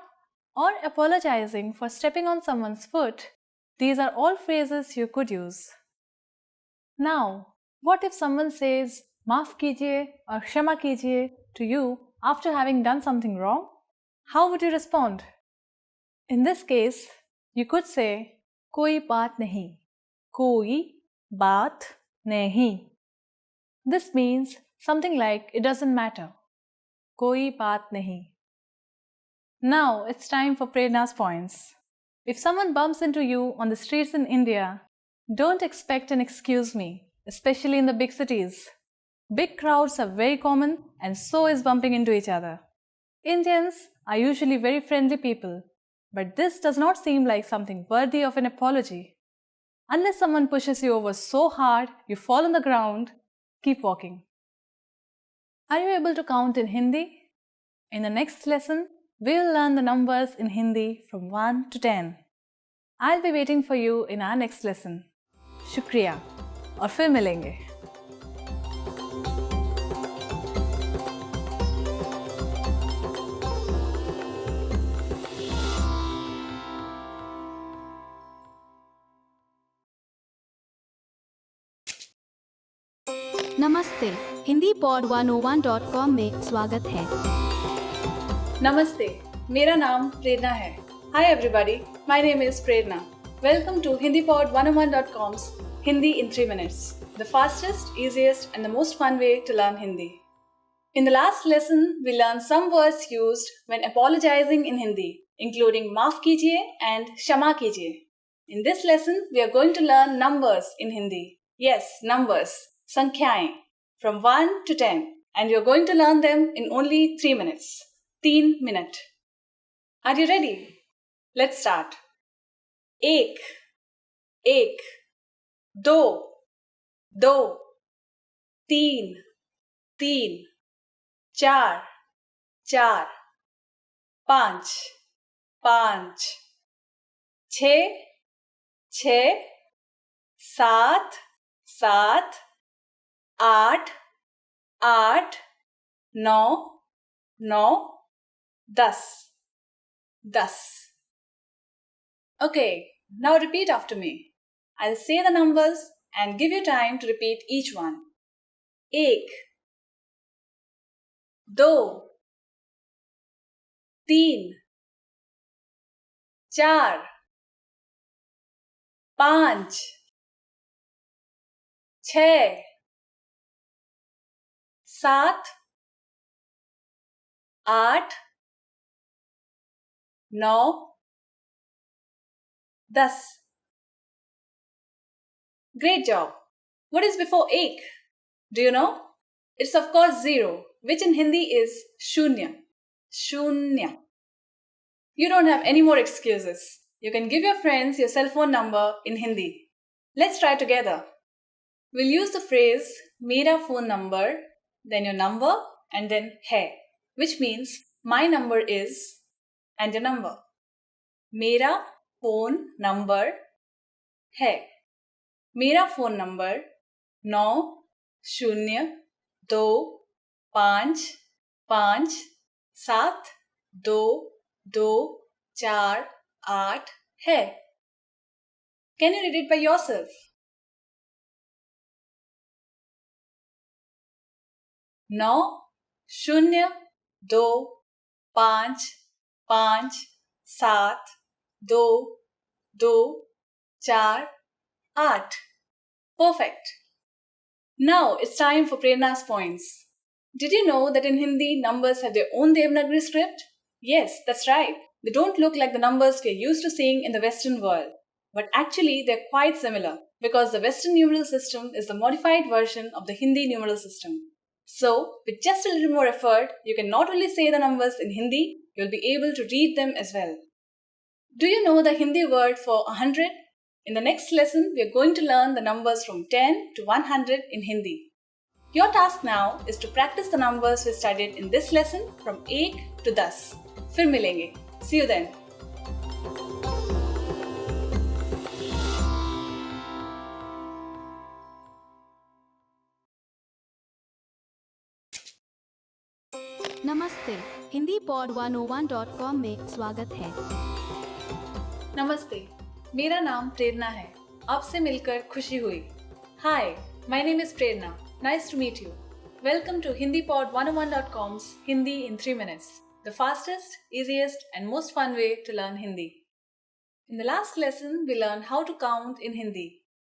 D: or apologizing for stepping on someone's foot, these are all phrases you could use. Now, what if someone says "maaf kijiye" or "kshama kijiye" to you after having done something wrong? How would you respond? In this case, you could say "koi baat nahi." Koi baat nahi. This means something like it doesn't matter. Koi baat nahi. Now it's time for Prerna's points. If someone bumps into you on the streets in India, don't expect an "excuse me," especially in the big cities. Big crowds are very common, and so is bumping into each other. Indians are usually very friendly people, but this does not seem like something worthy of an apology. Unless someone pushes you over so hard you fall on the ground, keep walking. Are you able to count in Hindi? In the next lesson, we will learn the numbers in Hindi from 1 to 10. I'll be waiting for you in our next lesson. Shukriya और फिर मिलेंगे.
B: नमस्ते, Hindi pod 101.com में स्वागत है.
D: नमस्ते, मेरा नाम प्रेरणा है. Hi everybody, my name is Prerna. Welcome to HindiPod101.com's Hindi in 3 minutes, the fastest, easiest and the most fun way to learn Hindi. In the last lesson, we learned some words used when apologizing in Hindi, including maaf kijiye and kshama kijiye. In this lesson, we are going to learn numbers in Hindi. Yes, numbers, sankhyaएं, from 1 to 10, and we are going to learn them in only 3 minutes. 3 minute. Are you ready? Let's start. एक, एक, दो, दो, तीन, तीन, चार, चार, पाँच, पाँच, छः, छः, सात, सात, आठ, आठ, नौ, नौ, 10. 10. Okay, now repeat after me. I'll say the numbers and give you time to repeat each one. एक, दो, तीन, चार, पाँच, छः, सात, आठ, नौ, 10. Great job. What is before ek? Do you know? It's of course 0, which in Hindi is shunya. Shunya. You don't have any more excuses. You can give your friends your cell phone number in Hindi. Let's try together. We'll use the phrase mera phone number, then your number, and then hai, which means my number is and your number. मेरा phone number है. मेरा phone number 9025572248 है. Can you read it by yourself? 9025572248. Perfect. Now it's time for Prerna's points. Did you know that in Hindi, numbers have their own Devanagari script? Yes, that's right. They don't look like the numbers we're used to seeing in the Western world. But actually, they're quite similar because the Western numeral system is the modified version of the Hindi numeral system. So, with just a little more effort, you can not only say the numbers in Hindi, you'll be able to read them as well. Do you know the Hindi word for 100? In the next lesson, we are going to learn the numbers from 10 to 100 in Hindi. Your task now is to practice the numbers we studied in this lesson from 1 to 10. फिर मिलेंगे. See you then.
B: नमस्ते, Hindi pod 101.com में स्वागत है।
D: नमस्ते, मेरा नाम प्रेरणा है। आपसे मिलकर खुशी हुई। Hi, my name is Prerna. Nice to meet you. Welcome to HindiPod101.com's Hindi in 3 minutes, the fastest, easiest and most fun way to learn Hindi. In the last lesson, we learned how to count in Hindi.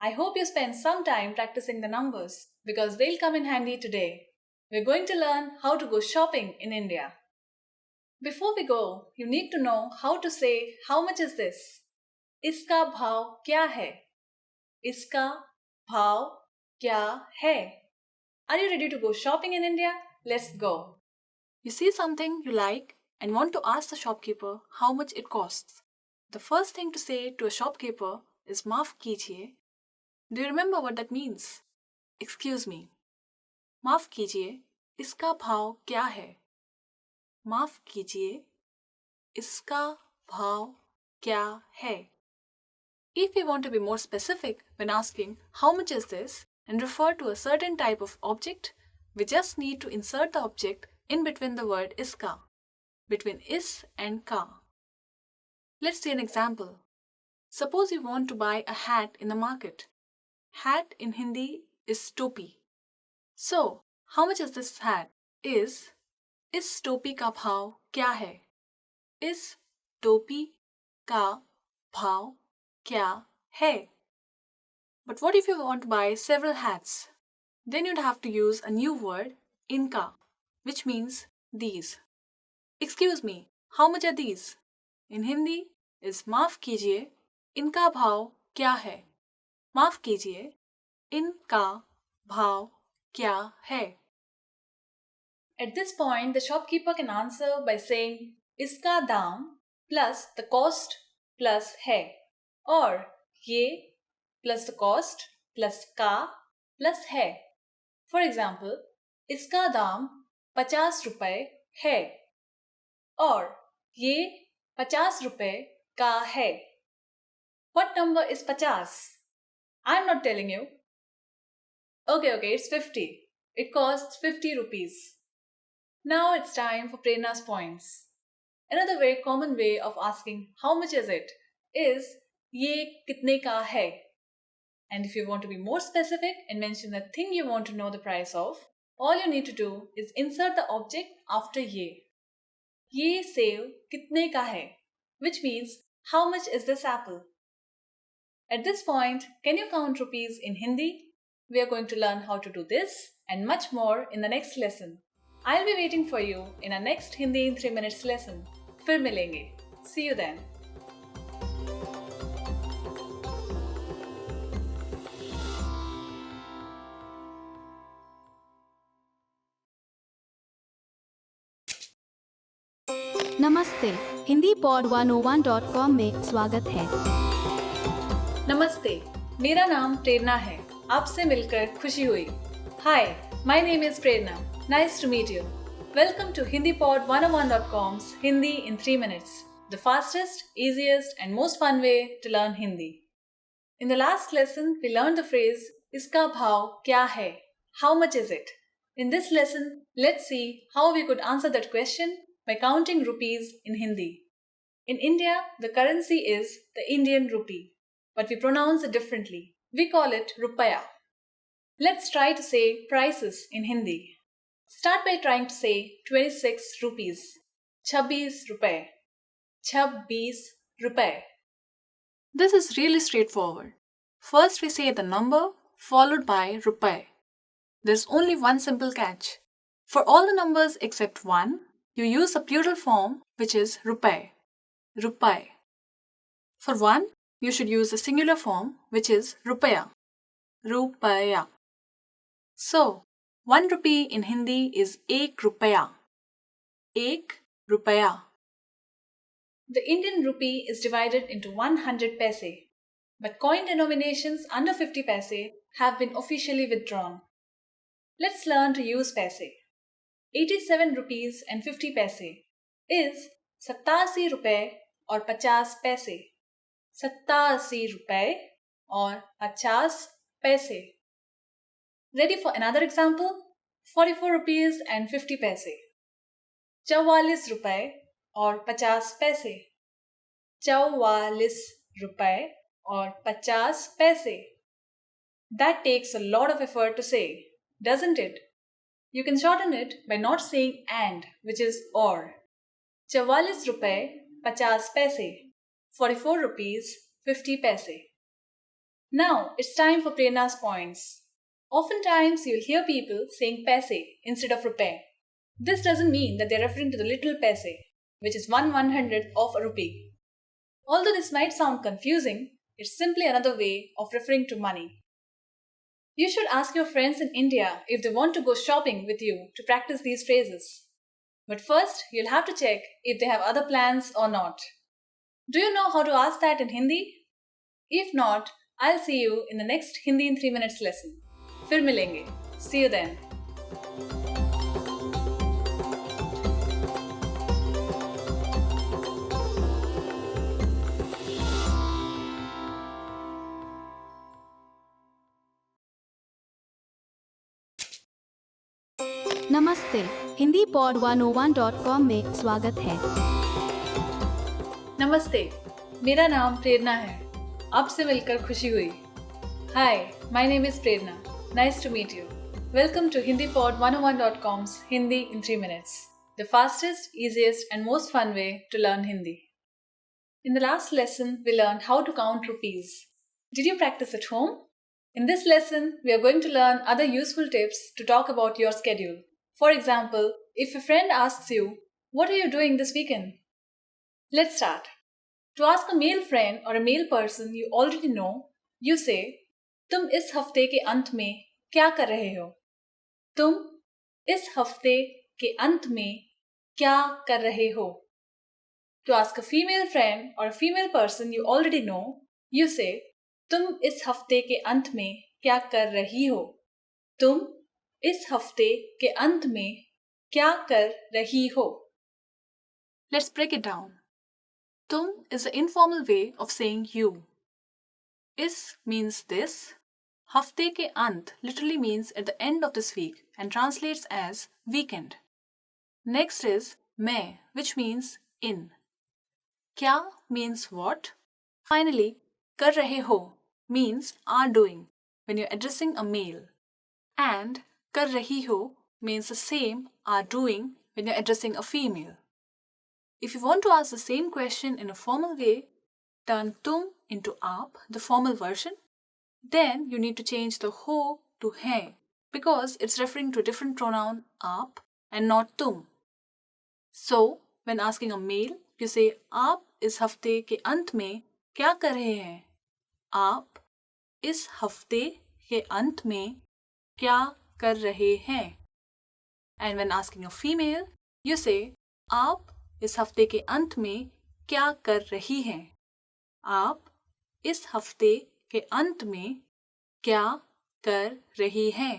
D: I hope you spent some time practicing the numbers because they'll come in handy today. We're going to learn how to go shopping in India. Before we go, you need to know how to say how much is this? इसका भाव क्या है? इसका भाव क्या है? Are you ready to go shopping in India? Let's go. You see something you like and want to ask the shopkeeper how much it costs. The first thing to say to a shopkeeper is माफ कीजिए. Do you remember what that means? Excuse me. माफ कीजिए, इसका भाव क्या है? माफ कीजिए, इसका भाव क्या है? If we want to be more specific when asking how much is this and refer to a certain type of object, we just need to insert the object in between the word iska, between is and ka. Let's see an example. Suppose you want to buy a hat in the market. Hat in Hindi is topi. So, how much is this hat? इस टोपी का भाव क्या है? इस टोपी का भाव क्या है? But what if you want to buy several hats? Then you'd have to use a new word, inka, which means these. Excuse me, how much are these? In Hindi is माफ कीजिए, इनका भाव क्या है? माफ कीजिए, इनका भाव क्या है? At this point, the shopkeeper can answer by saying इसका दाम plus the cost plus है, or ये plus the cost plus का plus है. For example, इसका दाम 50 रुपए है, और ये 50 रुपए का है. What number is 50? I'm not telling you. Okay, it's 50. It costs 50 rupees. Now it's time for Prerna's points. Another very common way of asking how much is it is ये कितने का है? And if you want to be more specific and mention the thing you want to know the price of, all you need to do is insert the object after ये. ये save कितने का है? Which means how much is this apple? At this point, can you count rupees in Hindi? We are going to learn how to do this and much more in the next lesson. I'll be waiting for you in our next Hindi in 3 minutes lesson. फिर मिलेंगे. See you then.
B: नमस्ते, Hindi pod 101.com में स्वागत है।
D: नमस्ते, मेरा नाम प्रेरणा है। आपसे मिलकर खुशी हुई। Hi, my name is Prerna. Nice to meet you. Welcome to HindiPod101.com's Hindi in 3 minutes, the fastest, easiest and most fun way to learn Hindi. In the last lesson, we learned the phrase इसका भाव क्या है? How much is it? In this lesson, let's see how we could answer that question by counting rupees in Hindi. In India, the currency is the Indian rupee, but we pronounce it differently. We call it rupaya. Let's try to say prices in Hindi. Start by trying to say 26 rupees. 26 रुपए. 26 रुपए. This is really straightforward. First we say the number followed by rupai. There's only one simple catch. For all the numbers except 1, you use the plural form which is rupai. Rupai. For 1, you should use the singular form which is rupaya. Rupaya. So, 1 rupee in Hindi is ek rupaya. Ek rupaya. The Indian rupee is divided into 100 paise, but coin denominations under 50 paise have been officially withdrawn. Let's learn to use paise. 87 rupees and 50 paise is 87 रुपए और 50 पैसे. 87 रुपए और 50 पैसे. Ready for another example? 44 rupees and 50 paise. 44 रुपए और 50 पैसे। 44 रुपए और 50 पैसे। That takes a lot of effort to say, doesn't it? You can shorten it by not saying and, which is or. 44 रुपए 50 पैसे. 44 rupees 50 paise. Now it's time for Prerna's points. Oftentimes you'll hear people saying paise instead of rupee. This doesn't mean that they're referring to the little paise, which is 1/100th of a rupee. Although this might sound confusing, it's simply another way of referring to money. You should ask your friends in India if they want to go shopping with you to practice these phrases. But first, you'll have to check if they have other plans or not. Do you know how to ask that in Hindi? If not, I'll see you in the next Hindi in 3 minutes lesson. फिर मिलेंगे. See you then.
B: नमस्ते, Hindi pod 101.com में स्वागत है।
D: नमस्ते, मेरा नाम प्रेरणा है। आपसे मिलकर खुशी हुई। Hi, my name is Prerna. Nice to meet you. Welcome to HindiPod101.com's Hindi in 3 minutes, the fastest, easiest and most fun way to learn Hindi. In the last lesson, we learned how to count rupees. Did you practice at home? In this lesson, we are going to learn other useful tips to talk about your schedule. For example, if a friend asks you, "What are you doing this weekend?" Let's start. To ask a male friend or a male person you already know, you say, "तुम इस हफ्ते के अंत में क्या कर रहे हो?" तुम इस हफ्ते के अंत में क्या कर रहे हो? To ask a female friend or a female person you already know, you say, "तुम इस हफ्ते के अंत में क्या कर रही हो?" तुम इस हफ्ते के अंत में क्या कर रही हो? Let's break it down. Tum is the informal way of saying you. Is means this. Hafte ke ant literally means at the end of this week and translates as weekend. Next is main, which means in. Kya means what. Finally, kar rahe ho means are doing when you're addressing a male. And kar rahi ho means the same are doing when you're addressing a female. If you want to ask the same question in a formal way, turn tum into aap, the formal version. Then you need to change the ho to hai because it's referring to a different pronoun aap and not tum. So, when asking a male, you say aap is hafte ke ant mein kya kar rahe hain? Aap is hafte ke ant mein kya kar rahe hain? And when asking a female, you say aap इस हफ्ते के अंत में क्या कर रही हैं? आप इस हफ्ते के अंत में क्या कर रही हैं?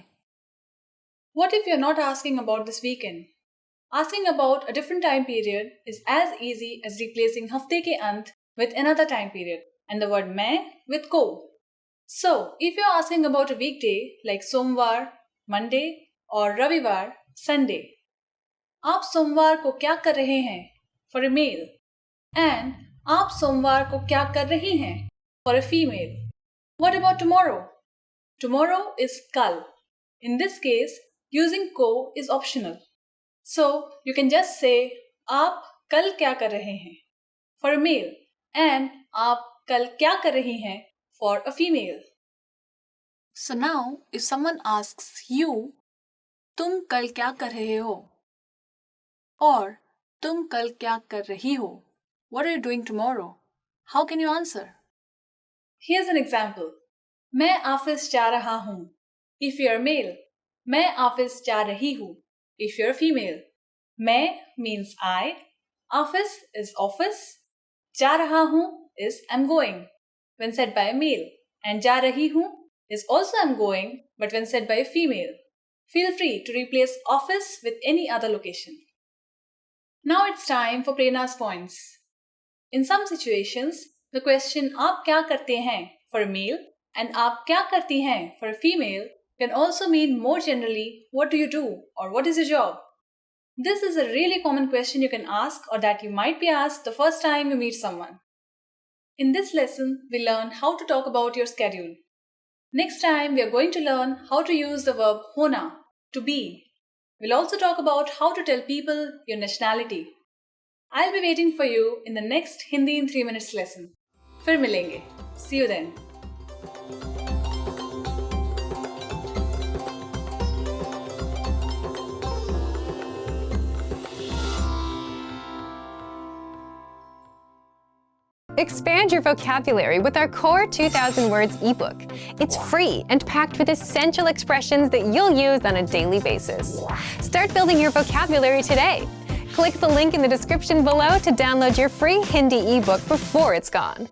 D: What if you're not asking about this weekend? Asking about a different time period is as easy as replacing hafte ke ant with another time period and the word main with ko. So, if you're asking about a weekday like Somvar, Monday or Ravivar, Sunday, आप सोमवार को क्या कर रहे हैं? For a male. And आप सोमवार को क्या कर रही हैं? For a female. What about tomorrow? Tomorrow is kal. In this case, using ko is optional. So, you can just say आप कल क्या कर रहे हैं? For a male. And आप कल क्या कर रही हैं? For a female. So now, if someone asks you, तुम कल क्या कर रहे हो? Or तुम कल क्या कर रही हो? What are you doing tomorrow? How can you answer? Here's an example. मैं ऑफिस जा रहा हूँ. If you're a male, मैं ऑफिस जा रही हूँ. If you're a female, मैं means I. Office is office. जा रहा हूँ is I'm going when said by a male. And जा रही हूँ is also I'm going but when said by a female. Feel free to replace office with any other location. Now it's time for Prerna's points. In some situations, the question "आप क्या करते हैं" for a male and "आप क्या करती हैं" for a female can also mean more generally "what do you do" or "what is your job." This is a really common question you can ask or that you might be asked the first time you meet someone. In this lesson, we learn how to talk about your schedule. Next time, we are going to learn how to use the verb hona, to be. We'll also talk about how to tell people your nationality. I'll be waiting for you in the next Hindi in 3 minutes lesson. फिर मिलेंगे. See you then.
A: Expand your vocabulary with our Core 2000 Words ebook. It's free and packed with essential expressions that you'll use on a daily basis. Start building your vocabulary today. Click the link in the description below to download your free Hindi ebook before it's gone.